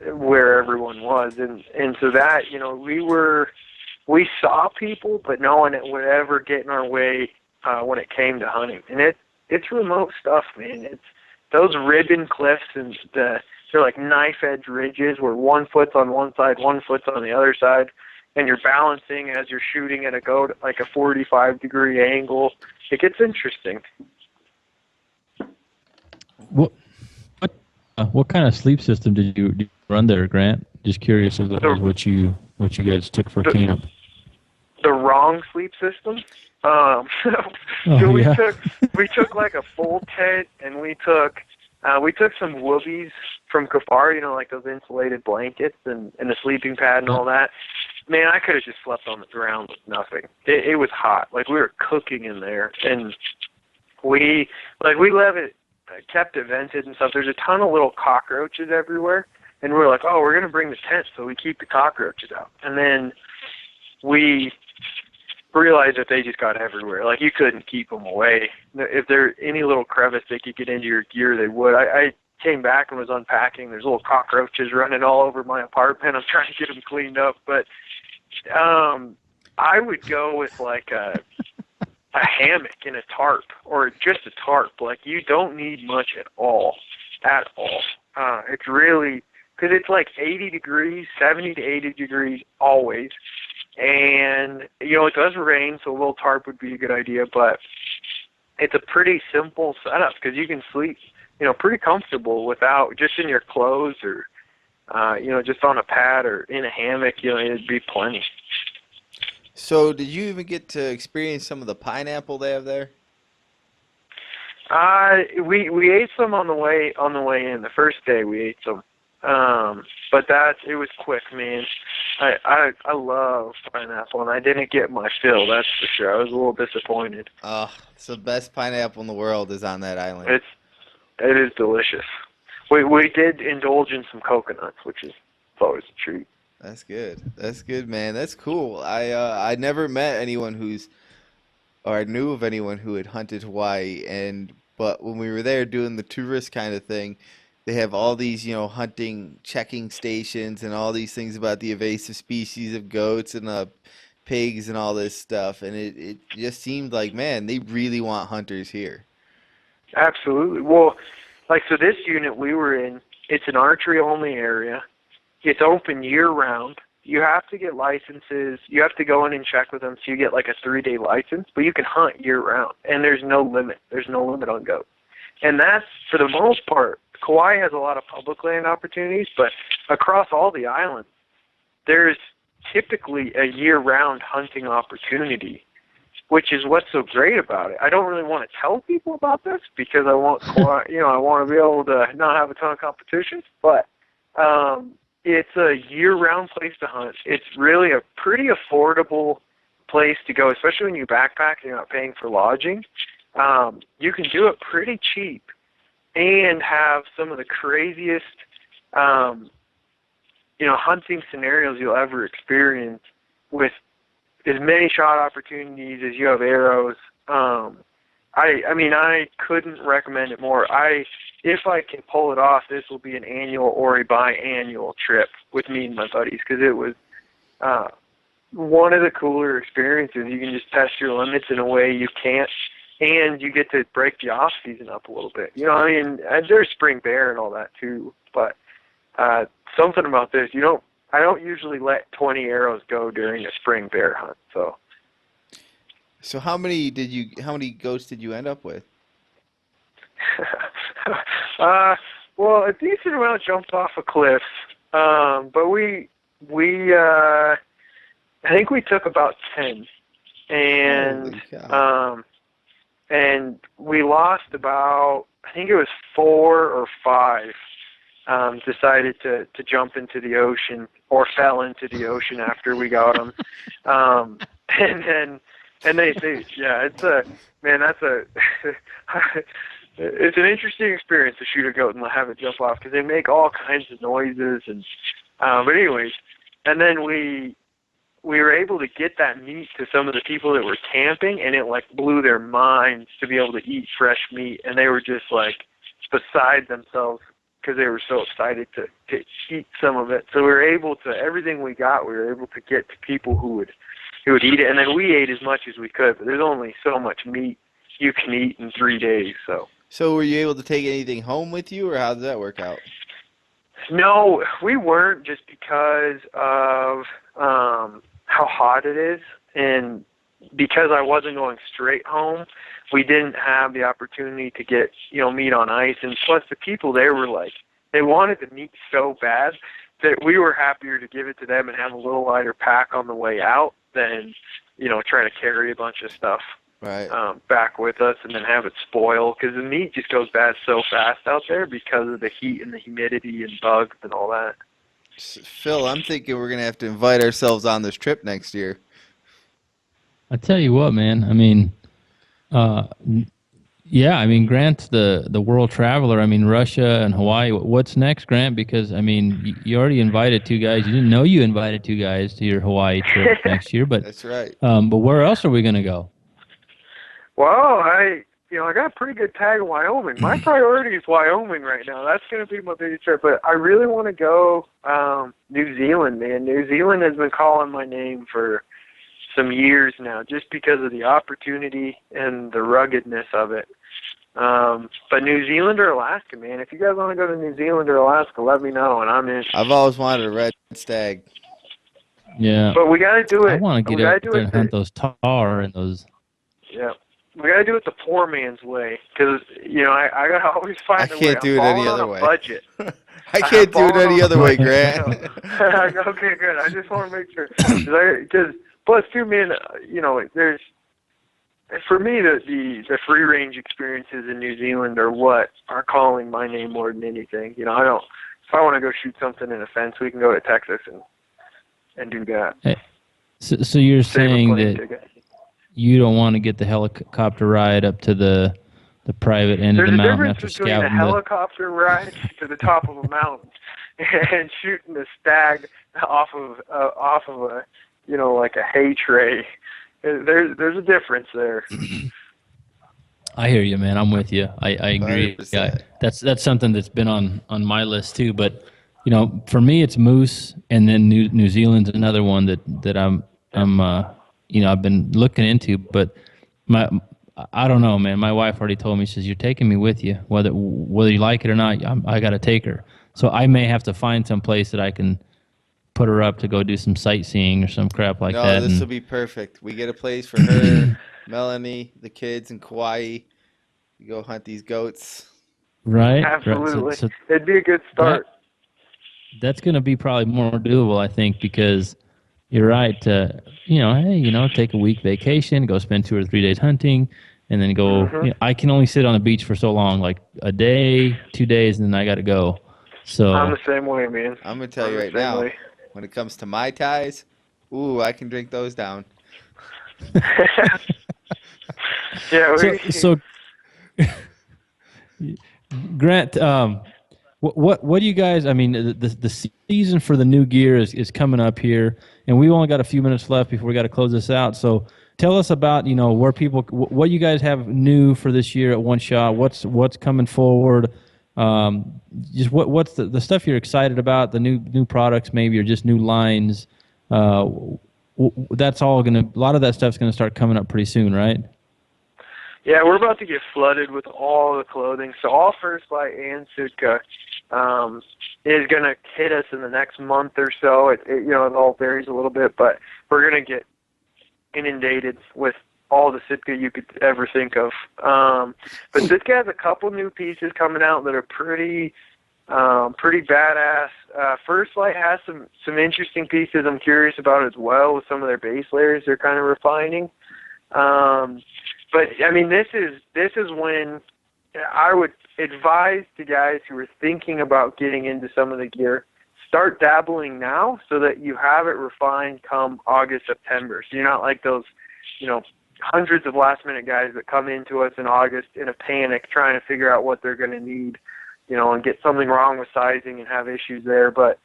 where everyone was. And so that, we saw people, but no one would ever get in our way, when it came to hunting. And it's remote stuff, man. It's those ribbon cliffs, and they're like knife edge ridges where one foot's on one side, one foot's on the other side, and you're balancing as you're shooting at a goat at like a 45-degree angle. It gets interesting. What kind of sleep system did you run there, Grant? Just curious as what you guys took for camp. The wrong sleep system. So we took like a full tent, and we took some woobies from Kuffar, like those insulated blankets and a sleeping pad and all that. Man, I could have just slept on the ground with nothing. It was hot. Like we were cooking in there, and we kept it vented and stuff. There's a ton of little cockroaches everywhere, and we're like, oh, we're gonna bring the tent so we keep the cockroaches out. And then we realized that they just got everywhere. Like you couldn't keep them away. If there any little crevice they could get into your gear, they would. I came back and was unpacking. There's little cockroaches running all over my apartment. I'm trying to get them cleaned up, but I would go with like a hammock and a tarp, or just a tarp. Like you don't need much at all. It's really, because it's like 80 degrees, 70 to 80 degrees always. And, it does rain, so a little tarp would be a good idea, but it's a pretty simple setup because you can sleep, pretty comfortable without, just in your clothes or, just on a pad or in a hammock, it'd be plenty. So did you even get to experience some of the pineapple they have there? We ate some on the way in. The first day we ate some. But it was quick, man. I love pineapple, and I didn't get my fill, that's for sure. I was a little disappointed. It's the best pineapple in the world is on that island. It is delicious. We did indulge in some coconuts, which is always a treat. That's good, man. That's cool. I never met anyone I knew of anyone who had hunted Hawaii, but when we were there doing the tourist kind of thing, they have all these, hunting checking stations and all these things about the invasive species of goats and pigs and all this stuff. And it just seemed like, man, they really want hunters here. Absolutely. Well, so this unit we were in, it's an archery-only area. It's open year-round. You have to get licenses. You have to go in and check with them, so you get like a 3-day license. But you can hunt year-round, and there's no limit. There's no limit on goats. And that's, for the most part, Kauai has a lot of public land opportunities, but across all the islands, there's typically a year-round hunting opportunity, which is what's so great about it. I don't really want to tell people about this because I want, I want to be able to not have a ton of competition, but it's a year-round place to hunt. It's really a pretty affordable place to go, especially when you backpack and you're not paying for lodging. You can do it pretty cheap and have some of the craziest, hunting scenarios you'll ever experience with as many shot opportunities as you have arrows. I couldn't recommend it more. If I can pull it off, this will be an annual or a biannual trip with me and my buddies, because it was one of the cooler experiences. You can just test your limits in a way you can't, and you get to break the off season up a little bit. And there's spring bear and all that too, but something about this, I don't usually let 20 arrows go during a spring bear hunt. So how many goats did you end up with? Well, a decent amount jumped off a cliff, but we I think we took about 10, and we lost about, I think it was 4 or 5. Decided to jump into the ocean or fell into the ocean after we got them. And they it's an interesting experience to shoot a goat and have it jump off, because they make all kinds of noises. And but anyways, and then we were able to get that meat to some of the people that were camping, and it blew their minds to be able to eat fresh meat, and they were just beside themselves because they were so excited to eat some of it. So we were able to, everything we got, we were able to get to people who would eat it, and then we ate as much as we could. But there's only so much meat you can eat in 3 days. So were you able to take anything home with you, or how did that work out? No, we weren't, just because of how hot it is, and because I wasn't going straight home, we didn't have the opportunity to get, meat on ice. And plus the people there were they wanted the meat so bad that we were happier to give it to them and have a little lighter pack on the way out than, try to carry a bunch of stuff back with us and then have it spoil, because the meat just goes bad so fast out there because of the heat and the humidity and bugs and all that. Phil, I'm thinking we're going to have to invite ourselves on this trip next year. I tell you what, man. Grant's the world traveler. Russia and Hawaii. What's next, Grant? Because you already invited 2 guys. You didn't know you invited 2 guys to your Hawaii trip next year, but that's right. But where else are we gonna go? Well, I got a pretty good tag in Wyoming. My priority is Wyoming right now. That's going to be my biggest trip. But I really want to go New Zealand, man. New Zealand has been calling my name for some years now, just because of the opportunity and the ruggedness of it. But New Zealand or Alaska, man. If you guys want to go to New Zealand or Alaska, let me know, and I'm in. I've always wanted a red stag. Yeah. But we got to do it. I want to get out there and hunt those tar and those. Yeah. We got to do it the poor man's way, because, I got to always find a way. I can't do it any other way. Budget. I can't do it any other way, Grant. Okay, good. I just want to make sure. Because plus, too, man, there's, for me, the free range experiences in New Zealand are what are calling my name more than anything. If I want to go shoot something in a fence, we can go to Texas and do that. Hey, so you're saying that you don't want to get the helicopter ride up to the private end of the mountain after scouting? There's a difference between a helicopter ride to the top of a mountain and shooting a stag off of a like a hay tray. There's a difference there. I hear you, man. I'm with you. I agree. 100%. Yeah, that's something that's been on my list too. But for me, it's moose, and then New Zealand's another one that I'm I've been looking into. But I don't know, man. My wife already told me, she says, you're taking me with you, whether you like it or not. I got to take her. So I may have to find some place that I can put her up to go do some sightseeing or some crap like that. No, this will be perfect. We get a place for her, Melanie, the kids, and Kauai. We go hunt these goats. Right. Absolutely. So It'd be a good start. that's going to be probably more doable, I think, because you're right. Hey, take a week vacation, go spend 2 or 3 days hunting, and then go. I can only sit on the beach for so long, like a day, 2 days, and then I got to go. So I'm the same way, man. I'm gonna tell you right now, when it comes to Mai Tais, ooh, I can drink those down. Yeah. so Grant, what do you guys? I mean, the season for the new gear is coming up here, and we've only got a few minutes left before we got to close this out. So tell us about where people, what you guys have new for this year at One Shot. What's coming forward? Just what's the stuff you're excited about? The new products, maybe, or just new lines. That's all a lot of that stuff's gonna start coming up pretty soon, right? Yeah, we're about to get flooded with all the clothing. So all First Light and Sitka is going to hit us in the next month or so. It all varies a little bit, but we're going to get inundated with all the Sitka you could ever think of. But Sitka has a couple new pieces coming out that are pretty badass. First Light has some interesting pieces I'm curious about as well with some of their base layers they're kind of refining. But I mean, this is when I would advise to guys who are thinking about getting into some of the gear, start dabbling now so that you have it refined come August, September. So you're not like those, hundreds of last minute guys that come into us in August in a panic trying to figure out what they're going to need, and get something wrong with sizing and have issues there. But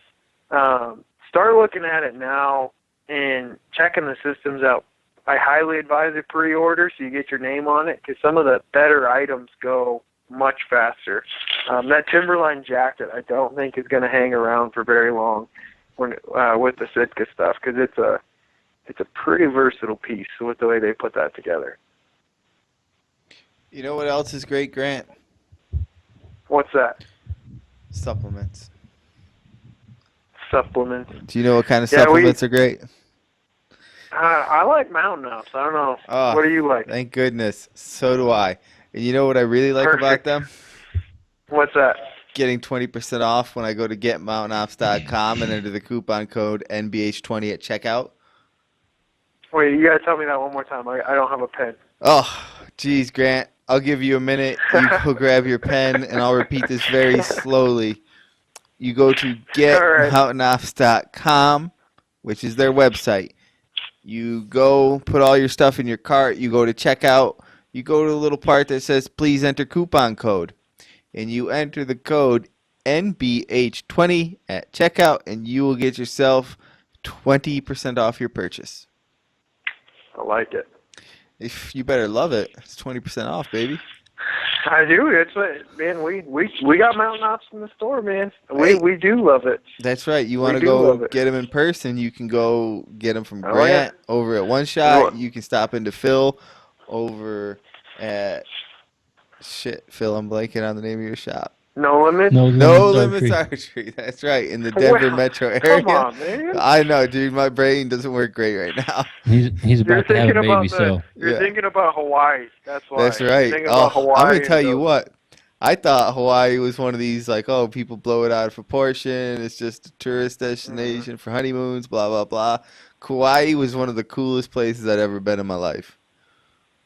start looking at it now and checking the systems out. I highly advise a pre-order so you get your name on it, because some of the better items go much faster. That Timberline jacket I don't think is going to hang around for very long with the Sitka stuff, because it's a pretty versatile piece with the way they put that together. You know what else is great, Grant? What's that? Supplements. Supplements. Do you know what kind of supplements are great? I like Mountain Ups. I don't know. Oh, what do you like? Thank goodness. So do I. And you know what I really like about them? What's that? Getting 20% off when I go to getmountainops.com and enter the coupon code NBH20 at checkout. Wait, you got to tell me that one more time. I don't have a pen. Oh, geez, Grant. I'll give you a minute. You go grab your pen, and I'll repeat this very slowly. You go to getmountainops.com, which is their website. You go put all your stuff in your cart. You go to checkout. You go to the little part that says, please enter coupon code. And you enter the code NBH20 at checkout, and you will get yourself 20% off your purchase. I like it. If you better love it. It's 20% off, baby. I do. That's what, man. We got Mountain Ops in the store, man. We do love it. That's right. You want to go get them in person? You can go get them from Grant over at One Shot. You can stop into Phil over at Phil. I'm blanking on the name of your shop. No Limits. No Limits Archery. That's right, in the Denver metro area. Come on, man. I know, dude. My brain doesn't work great right now. He's about to have a baby, You're thinking about Hawaii. That's why. That's right. Hawaii, I'm gonna tell you what. I thought Hawaii was one of these people blow it out of proportion. It's just a tourist destination for honeymoons. Blah blah blah. Kauai was one of the coolest places I'd ever been in my life.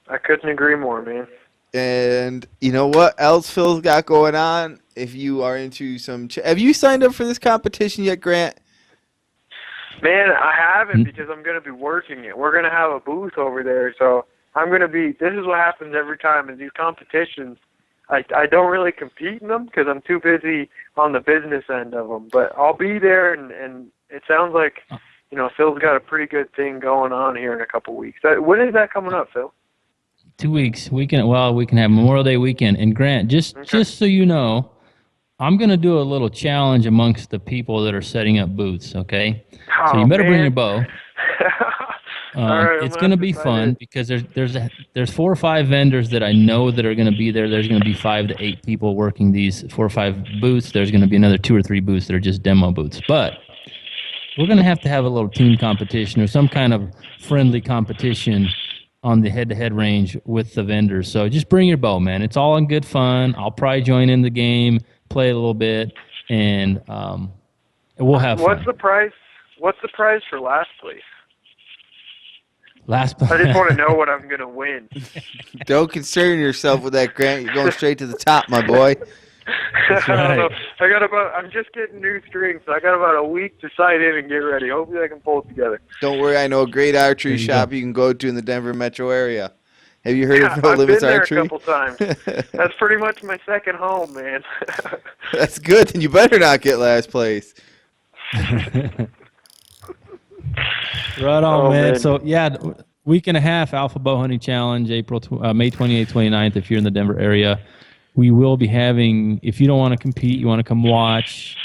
I couldn't agree more, man. And you know what else Phil's got going on? If you are into have you signed up for this competition yet, Grant? Man, I haven't, because I'm going to be working it. We're going to have a booth over there, so I'm going to be. This is what happens every time in these competitions. I don't really compete in them because I'm too busy on the business end of them. But I'll be there, and it sounds like Phil's got a pretty good thing going on here in a couple weeks. When is that coming up, Phil? 2 weeks. We can have Memorial Day weekend. And Grant, just so you know, I'm going to do a little challenge amongst the people that are setting up booths, okay? So you better bring your bow. It's going to be fun because there's 4 or 5 vendors that I know that are going to be there. There's going to be 5 to 8 people working these 4 or 5 booths. There's going to be another 2 or 3 booths that are just demo booths. But we're going to have a little team competition or some kind of friendly competition on the head-to-head range with the vendors. So just bring your bow, man. It's all in good fun. I'll probably join in the game, play a little bit, and we'll have fun. What's the price? What's the prize for last place? Last. I just want to know what I'm gonna win. Don't concern yourself with that, Grant. You're going straight to the top, my boy. That's I don't right. know. I'm just getting new strings, so I got about a week to sight in and get ready. Hopefully I can pull it together. Don't worry, I know a great archery There you shop go. you can go to in the Denver metro area. Have you heard of No I've Limits been there Archery? a couple times. That's pretty much my second home, man. That's good. Then you better not get last place. Right on, Oh, man. man. So, yeah, week and a half Alpha Bow Hunting Challenge, May 28th, 29th, if you're in the Denver area. We will be having, if you don't want to compete, you want to come watch,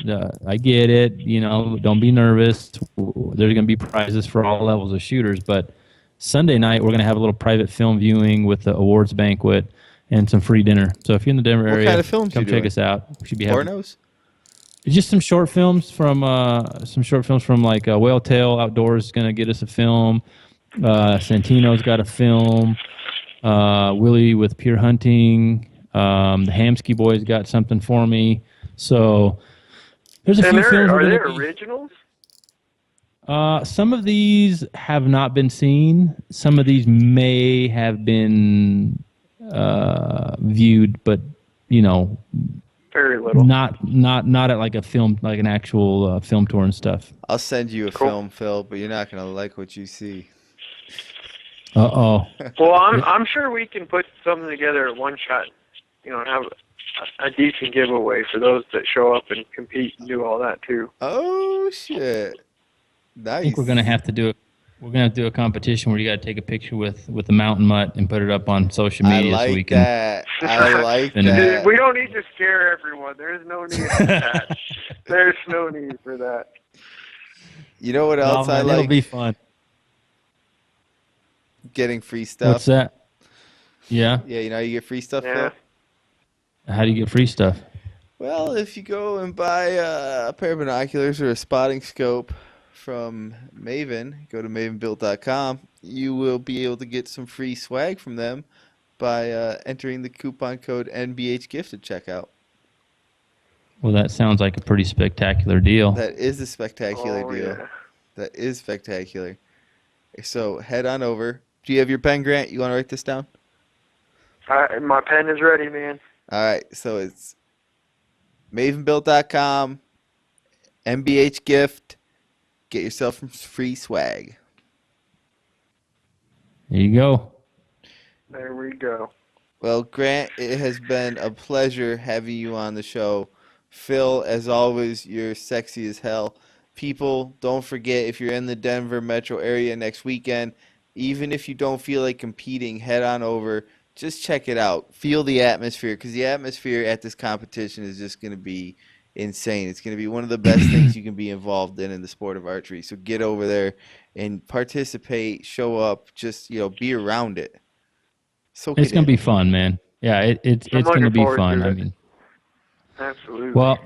I get it. You know, don't be nervous. There's going to be prizes for all levels of shooters. But Sunday night, we're going to have a little private film viewing with the awards banquet and some free dinner. So if you're in the Denver area, kind of films come you check doing? us out. We should be having Pornos? just some short films from like Whale Tail Outdoors is going to get us a film. Santino's got a film. Willie with Pure Hunting. The Hamsky boys got something for me. So there's a few films. Are there originals? Some of these have not been seen. Some of these may have been viewed, but you know, Very little. not at like a film, like an actual film tour and stuff. I'll send you a Cool. film, Phil, but you're not going to like what you see. Uh-oh. Well, I'm sure we can put something together at one shot. You know, and have a decent giveaway for those that show up and compete and do all that too. Oh, shit. Nice. I think we're gonna have to do a competition where you got to take a picture with the mountain mutt and put it up on social I media like so we can. that. I like And- that. We don't need to scare everyone. There's no need for that. There's no need for that. You know what else I It'll like? be fun. Getting free stuff. What's that? Yeah. Yeah, you know how you get free stuff, Yeah. Phil? How do you get free stuff? Well, if you go and buy a pair of binoculars or a spotting scope from Maven, go to mavenbuilt.com, you will be able to get some free swag from them by entering the coupon code NBHGIFT at checkout. Well, that sounds like a pretty spectacular deal. That is a spectacular Oh, deal. yeah. That is spectacular. So head on over. Do you have your pen, Grant? You want to write this down? My pen is ready, man. All right. So it's mavenbuilt.com, NBHGIFT. Get yourself some free swag. There you go. There we go. Well, Grant, it has been a pleasure having you on the show. Phil, as always, you're sexy as hell. People, don't forget, if you're in the Denver metro area next weekend, even if you don't feel like competing, head on over. Just check it out. Feel the atmosphere, because the atmosphere at this competition is just going to be insane. It's going to be one of the best things you can be involved in the sport of archery. So get over there and participate, show up, just, be around it. It's going to be fun, man. Yeah, it's going to looking be forward fun. to I it. mean, Absolutely. well,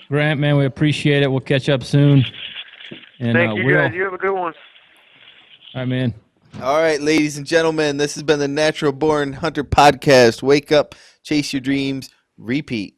Grant, man, we appreciate it. We'll catch up soon. And Thank you, Will, guys. You have a good one. all right, man. All right, ladies and gentlemen, this has been the Natural Born Hunter Podcast. Wake up, chase your dreams, repeat.